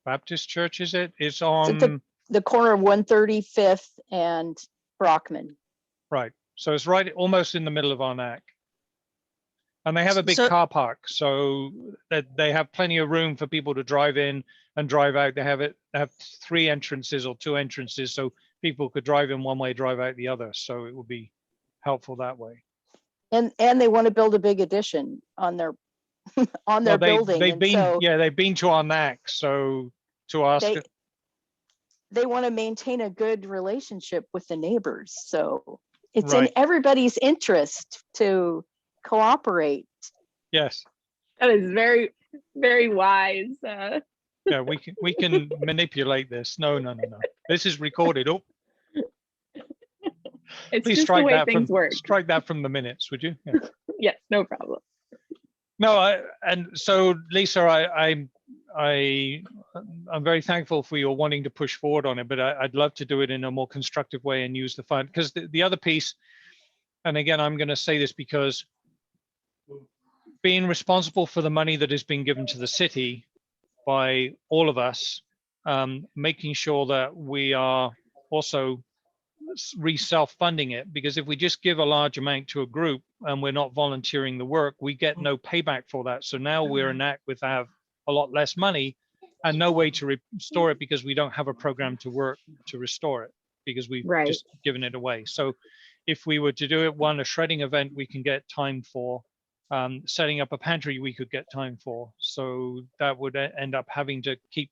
Baptist Church, is it? It's It's on at the corner of 135th and Brockman. right. So it's right almost in the middle of our NAC. And they have a big So- car park, so that they have plenty of room for people to drive in and drive out. They have 3 entrances or 2 entrances, so people could drive in one way, drive out the other. So it would be helpful that way. And they want to build a big addition on their building. They've and been, so yeah, they've been to our NAC, so to ask. they want to maintain a good relationship with the neighbors. So it's in Right. everybody's interest to cooperate. Yes, That is very, very wise. yeah, we can manipulate this. No. This is recorded. Oh, It's please just the strike way that things from work. strike that from the minutes, would you? Yeah. Yes, no problem. No, and so Lisa, I'm very thankful for your wanting to push forward on it, but I'd love to do it in a more constructive way and use the fund, because the other piece, and again, I'm going to say this because being responsible for the money that is being given to the city by all of us, making sure that we are also self-funding it, because if we just give a large amount to a group and we're not volunteering the work, we get no payback for that. So now we're a NAC with have a lot less money and no way to restore it, because we don't have a program to work to restore it, because we've Right. just given it away. So if we were to do it, a shredding event, we can get time for. Setting up a pantry, we could get time for. So that would end up having to keep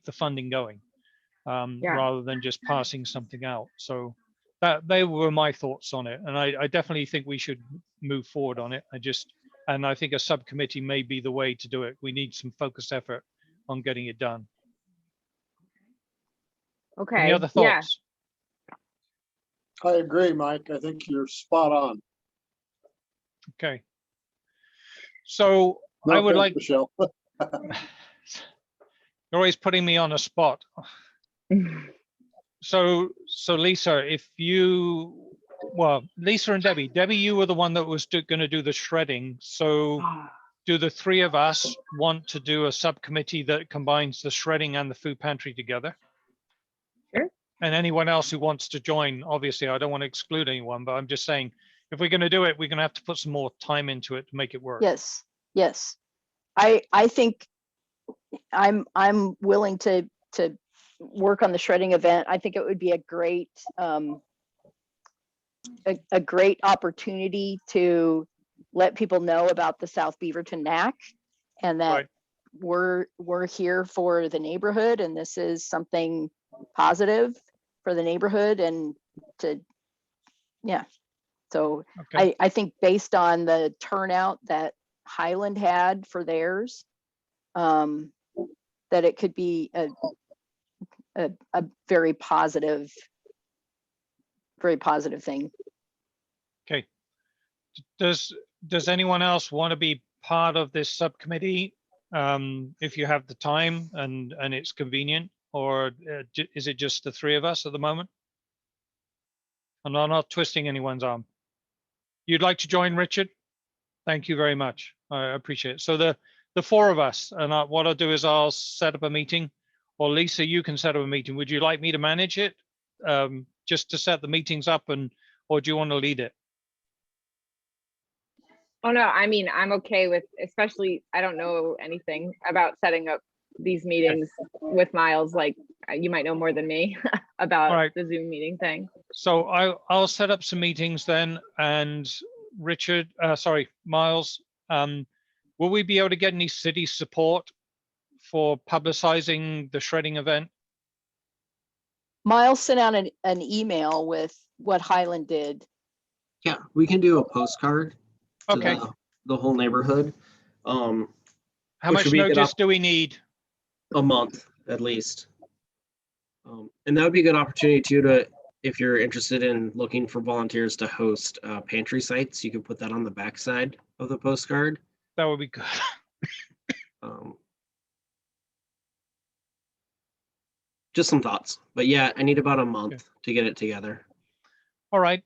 the funding going. Yeah. Rather than just passing something out. So they were my thoughts on it. And I definitely think we should move forward on it. And I think a subcommittee may be the way to do it. We need some focused effort on getting it done. Okay. Any other Yeah. thoughts? I agree, Mike. I think you're spot on. Okay. So No I would offense, like, Michelle. you're always putting me on a spot. So Lisa, Lisa and Debbie, you were the one that was going to do the shredding. So do the 3 of us want to do a subcommittee that combines the shredding and the food pantry together? Sure. And anyone else who wants to join, obviously, I don't want to exclude anyone, but I'm just saying, if we're going to do it, we're going to have to put some more time into it to make it work. Yes. I think I'm willing to work on the shredding event. I think it would be a great a great opportunity to let people know about the South Beaverton NAC, and that Right. we're here for the neighborhood, and this is something positive for the neighborhood. And so Okay. I think based on the turnout that Highland had for theirs, that it could be a very positive thing. Okay. Does anyone else want to be part of this subcommittee? if you have the time and it's convenient, or is it just the three of us at the moment? And I'm not twisting anyone's arm. You'd like to join, Richard? Thank you very much. I appreciate it. So the four of us, and what I'll do is I'll set up a meeting, or Lisa, you can set up a meeting. Would you like me to manage it, just to set the meetings up, or do you want to lead it? Oh, no, I mean, I'm okay with, especially, I don't know anything about setting up these meetings with Miles. Like, you might know more than me about the Zoom meeting thing. So I'll set up some meetings then, and Richard, Miles, will we be able to get any city support for publicizing the shredding event? Miles sent out an email with what Highland did. Yeah, we can do a postcard to Okay. the whole neighborhood. How which much would be a good notice do we need? A month at least. And that would be a good opportunity too to, if you're interested in looking for volunteers to host pantry sites, you can put that on the backside of the postcard. That would be good. Just some thoughts, but yeah, I need about a month to get it together. All right.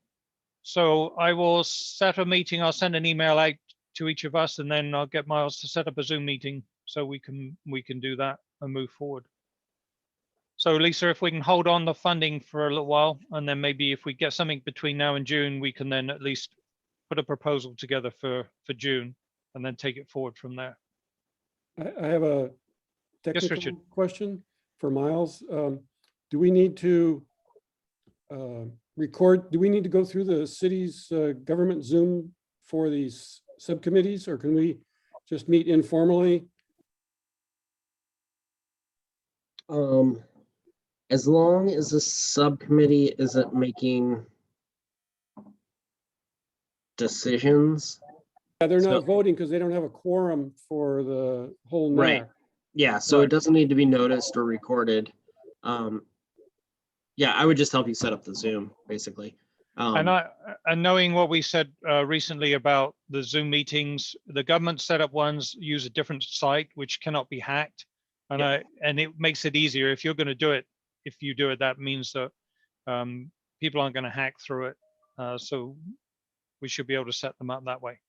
So I will set a meeting. I'll send an email out to each of us, and then I'll get Miles to set up a Zoom meeting so we can do that and move forward. So Lisa, if we can hold on the funding for a little while, and then maybe if we get something between now and June, we can then at least put a proposal together for June and then take it forward from there. I have a Yes, Richard. technical question for Miles. Do we need to record, do we need to go through the city's government Zoom for these subcommittees, or can we just meet informally? As long as the subcommittee isn't making decisions. Yeah, they're not voting because they don't have a quorum for the whole NAC. Right. Yeah, so it doesn't need to be noticed or recorded. Yeah, I would just help you set up the Zoom, basically. And knowing what we said recently about the Zoom meetings, the government set up ones use a different site which cannot be hacked, and it makes it easier if you're going to do it. If you do it, that means that people aren't going to hack through it. So we should be able to set them up that way.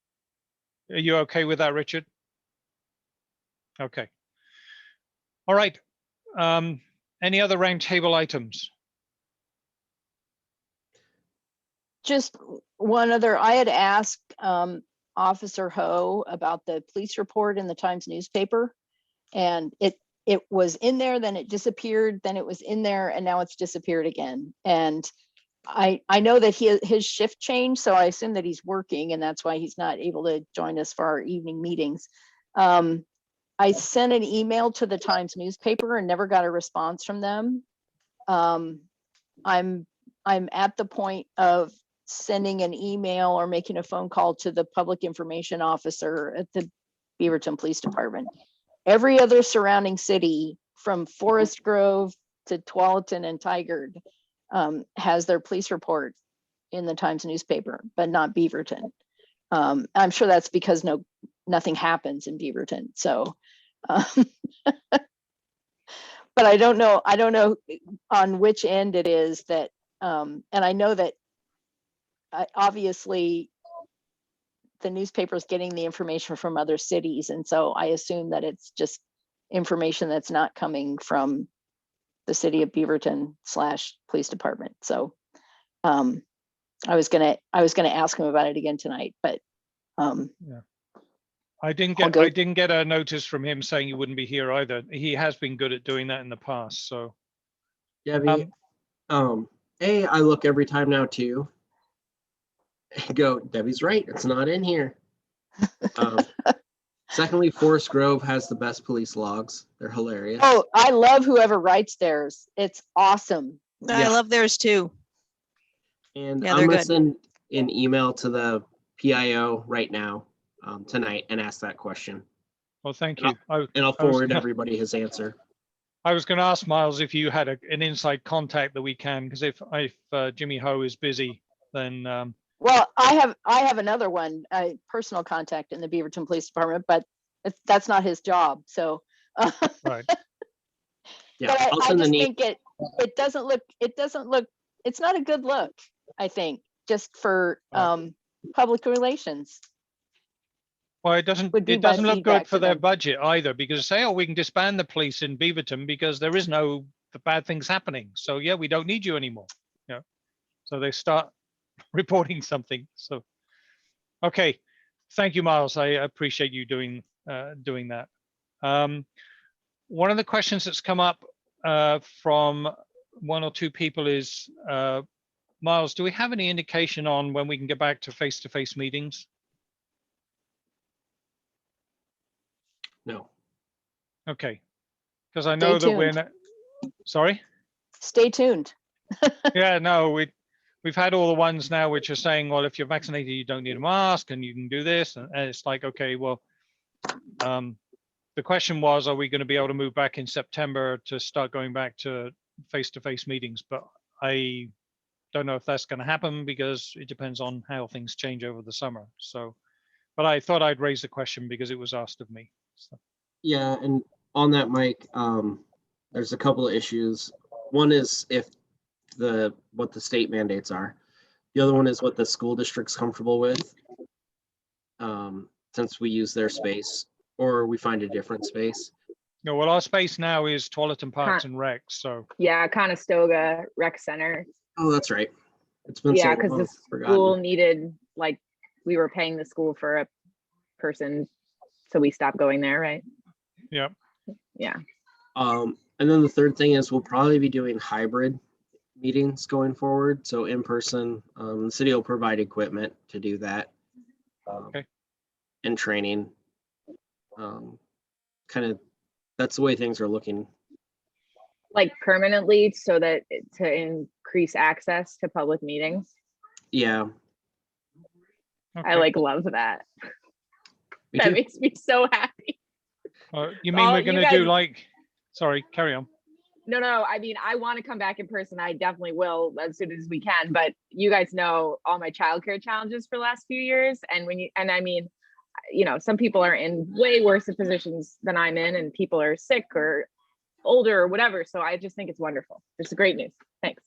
Are you okay with that, Richard? Okay. All right. Any other roundtable items? Just one other, I had asked Officer Ho about the police report in the Times newspaper, and it was in there, then it disappeared, then it was in there, and now it's disappeared again. And I know that his shift changed, so I assume that he's working, and that's why he's not able to join us for our evening meetings. I sent an email to the Times newspaper and never got a response from them. I'm at the point of sending an email or making a phone call to the public information officer at the Beaverton Police Department. Every other surrounding city, from Forest Grove to Tualatin and Tigard, has their police report in the Times newspaper, but not Beaverton. I'm sure that's because nothing happens in Beaverton. So, but I don't know on which end it is that, and I know that obviously the newspaper is getting the information from other cities. And so I assume that it's just information that's not coming from the city of Beaverton / police department. So I was gonna ask him about it again tonight, but I didn't get a notice from him saying he wouldn't be here either. He has been good at doing that in the past. So Debbie, I look every time now too. Go, Debbie's right, it's not in here. Secondly, Forest Grove has the best police logs. They're hilarious. Oh, I love whoever writes theirs. It's awesome. I love theirs too. And Yeah, I'm gonna good. send an email to the PIO right now, tonight, and ask that question. well, thank you. And I'll forward everybody his answer. I was going to ask Miles if you had an inside contact that we can, because if Jimmy Ho is busy, then Well, I have another one, a personal contact in the Beaverton Police Department, but That's not his job, so. Right. Yeah, But I'll I send the just name. think it doesn't look, it's not a good look, I think, just for public relations. Well, it doesn't would be my look feedback good for to their them. budget either, because say, oh, we can disband the police in Beaverton because there is no bad things happening. So yeah, we don't need you anymore. You know, so they start reporting something. So, okay, thank you, Miles. I appreciate you doing that. One of the questions that's come up from one or two people is, Miles, do we have any indication on when we can get back to face-to-face meetings? No. Okay, because I know that we're tuned. sorry. Stay tuned. Yeah, no, we've had all the ones now which are saying, well, if you're vaccinated, you don't need a mask and you can do this. And it's like, okay, well, the question was, are we going to be able to move back in September to start going back to face-to-face meetings? But I don't know if that's going to happen because it depends on how things change over the summer. So, but I thought I'd raise the question because it was asked of me. So. Yeah, and on that, Mike, there's a couple of issues. One is what the state mandates are. The other one is what the school district's comfortable with, since we use their space or we find a different space. No, well, our space now is Tualatin Parks and Recs. So Yeah, Conestoga Rec Center. Oh, that's right. It's been Yeah, so because long, the I've forgotten. school needed, like, we were paying the school for a person, so we stopped going there, right? yeah. Yeah. And then the third thing is we'll probably be doing hybrid meetings going forward. So in person, the city will provide equipment to do that. Okay. And training. Kind of, that's the way things are looking. Like permanently, so that to increase access to public meetings. Yeah. Okay. I love that. Me That too. makes me so happy. You mean Oh, we're you going to do guys- like, sorry, carry on. No, I mean, I want to come back in person. I definitely will as soon as we can, but you guys know all my childcare challenges for the last few years. And I mean, some people are in way worse positions than I'm in, and people are sick or older or whatever. So I just think it's wonderful. It's great news. Thanks.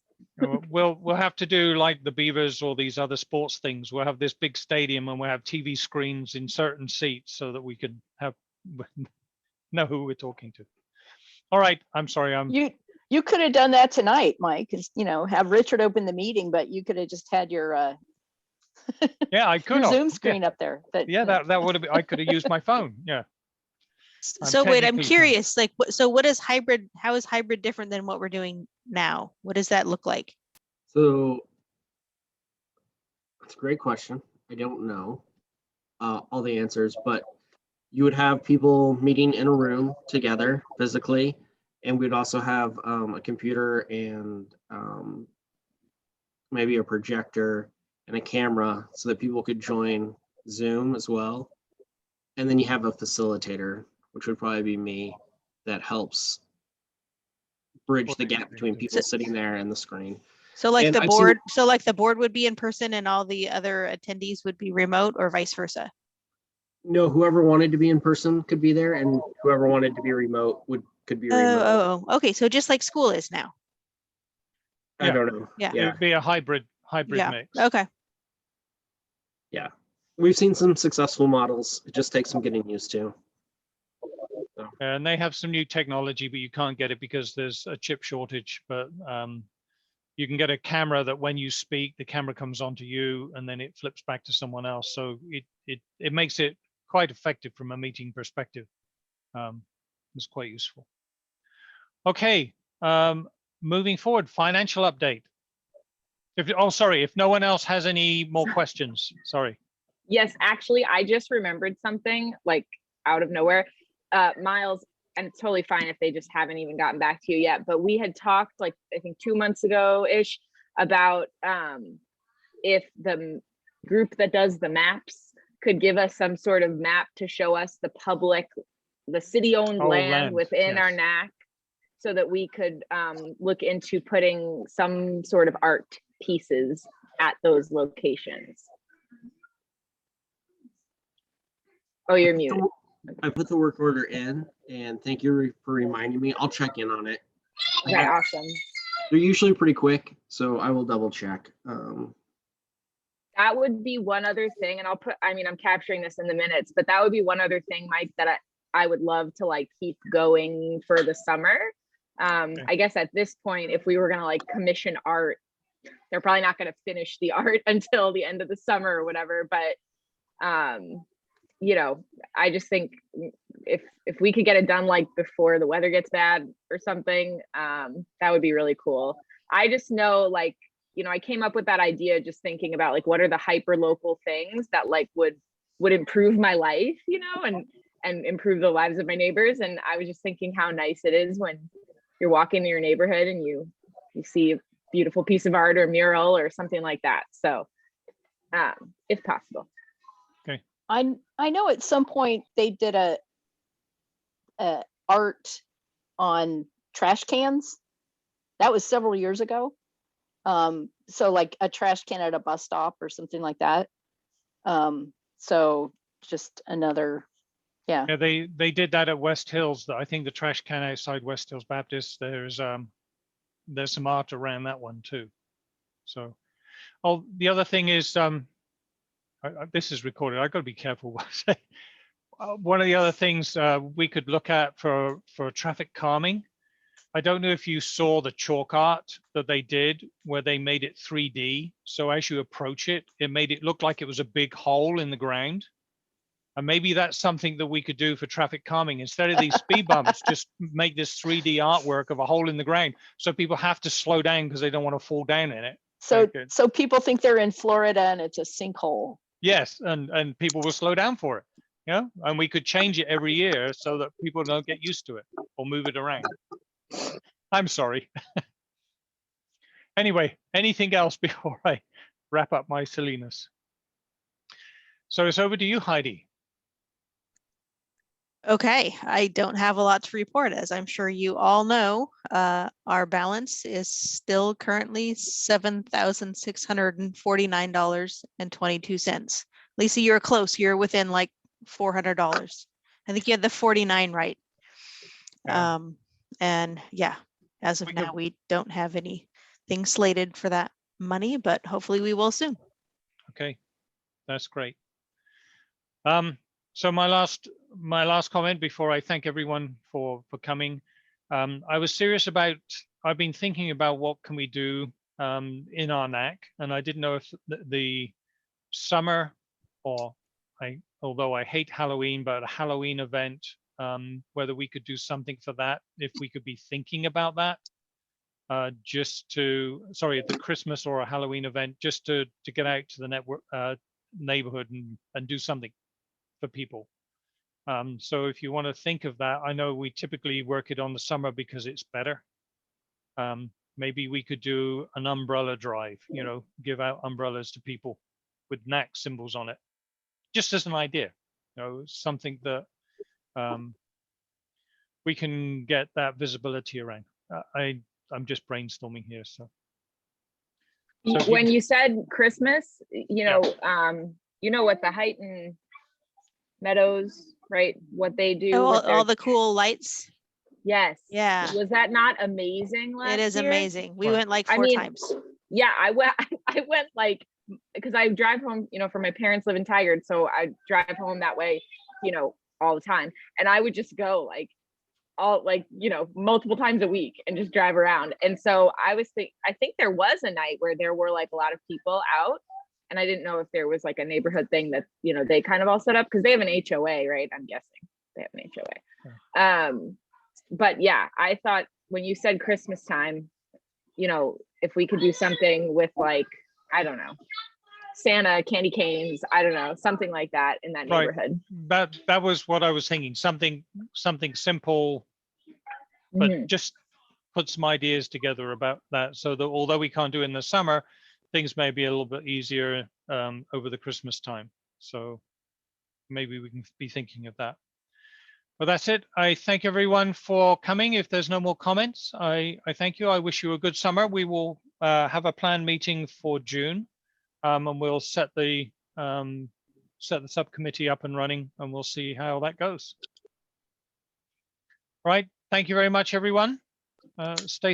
We'll have to do like the Beavers or these other sports things. We'll have this big stadium and we'll have TV screens in certain seats so that we can know who we're talking to. All right, I'm sorry. You could have done that tonight, Mike, have Richard open the meeting, but you could have just had your yeah, I could your have. Zoom screen up there. But Yeah, that would have been, I could have used my phone. Yeah. So wait, I'm technically curious, so what is hybrid? How is hybrid different than what we're doing now? What does that look like? So that's a great question. I don't know all the answers, but you would have people meeting in a room together physically, and we'd also have a computer and maybe a projector and a camera so that people could join Zoom as well. And then you have a facilitator, which would probably be me, that helps bridge the gap between people sitting there and the screen. So like And the I've seen- board, so like the board would be in person and all the other attendees would be remote, or vice versa? No, whoever wanted to be in person could be there, and whoever wanted to be remote could be remote. Oh, okay. So just like school is now. I don't know. Yeah. It would be a hybrid Yeah. mix. Okay. Yeah. We've seen some successful models. It just takes some getting used to. And they have some new technology, but you can't get it because there's a chip shortage. But you can get a camera that when you speak, the camera comes onto you and then it flips back to someone else. So it makes it quite effective from a meeting perspective. It's quite useful. Okay, moving forward, financial update. If no one else has any more questions, sorry. Yes, actually, I just remembered something like out of nowhere. Miles, and it's totally fine if they just haven't even gotten back to you yet, but we had talked I think 2 months ago-ish about if the group that does the maps could give us some sort of map to show us the city-owned land within our NAC, so that we could look into putting some sort of art pieces at those locations. Oh, you're muted. I put the work order in, and thank you for reminding me. I'll check in on it. Okay, awesome. They're usually pretty quick, so I will double check. That would be one other thing, and I'm capturing this in the minutes, but that would be one other thing, Mike, that I would love to like keep going for the summer. I guess at this point, if we were gonna like commission art, they're probably not gonna finish the art until the end of the summer or whatever, but you know, I just think if we could get it done like before the weather gets bad or something, that would be really cool. I just know, like, you know, I came up with that idea just thinking about like what are the hyper local things that like would improve my life, you know, and improve the lives of my neighbors. And I was just thinking how nice it is when you're walking in your neighborhood and you see a beautiful piece of art or mural or something like that. So if possible. I know at some point they did a art on trash cans. That was several years ago. So like a trash can at a bus stop or something like that. So just another, yeah. Yeah, they did that at West Hills. I think the trash can outside West Hills Baptist, there's some art around that one too. So, oh, the other thing is, this is recorded. I've got to be careful what I say. One of the other things we could look at for traffic calming. I don't know if you saw the chalk art that they did where they made it 3D. So as you approach it, it made it look like it was a big hole in the ground. And maybe that's something that we could do for traffic calming. Instead of these speed bumps, just make this 3D artwork of a hole in the ground. So people have to slow down because they don't want to fall down in it. So people think they're in Florida and it's a sinkhole. Yes, and people will slow down for it. Yeah, and we could change it every year so that people don't get used to it or move it around. I'm sorry. Anyway, anything else before I wrap up my silliness? So it's over to you, Heidi. Okay, I don't have a lot to report. As I'm sure you all know, our balance is still currently $7,649.22. Lisa, you're close. You're within like $400. I think you had the 49 right. Yeah. And yeah, as of now, we don't have anything slated for that money, but hopefully we will soon. Okay, that's great. So my last comment before I thank everyone for coming. I was serious about, I've been thinking about what can we do in our NAC, and I didn't know if the summer, or although I hate Halloween, but a Halloween event, whether we could do something for that, if we could be thinking about that, the Christmas or a Halloween event, just to get out to the neighborhood and do something for people. So if you want to think of that, I know we typically work it on the summer because it's better. Maybe we could do an umbrella drive, you know, give out umbrellas to people with NAC symbols on it, just as an idea, you know, something that we can get that visibility around. I'm just brainstorming here. So when you said Christmas, you know, you know what the Heighton Meadows, right? What they do. All the cool lights. Yes. Yeah. Was that not amazing last year? It is amazing. We went like four times. Yeah, I went like, because I drive home, you know, for my parents live in Tigard, so I drive home that way, you know, all the time. And I would just go like you know, multiple times a week and just drive around. And so I think there was a night where there were like a lot of people out, and I didn't know if there was like a neighborhood thing that, you know, they kind of all set up because they have an HOA, right? I'm guessing they have an HOA. But yeah, I thought when you said Christmas time, you know, if we could do something with like, I don't know, Santa, candy canes, I don't know, something like that in that neighborhood. That was what I was thinking. Something simple, but just put some ideas together about that, so that although we can't do it in the summer, things may be a little bit easier over the Christmas time. So maybe we can be thinking of that. But that's it. I thank everyone for coming. If there's no more comments, I thank you. I wish you a good summer. We will have a planned meeting for June, and we'll set the set the subcommittee up and running, and we'll see how that goes. Right. Thank you very much, everyone. Stay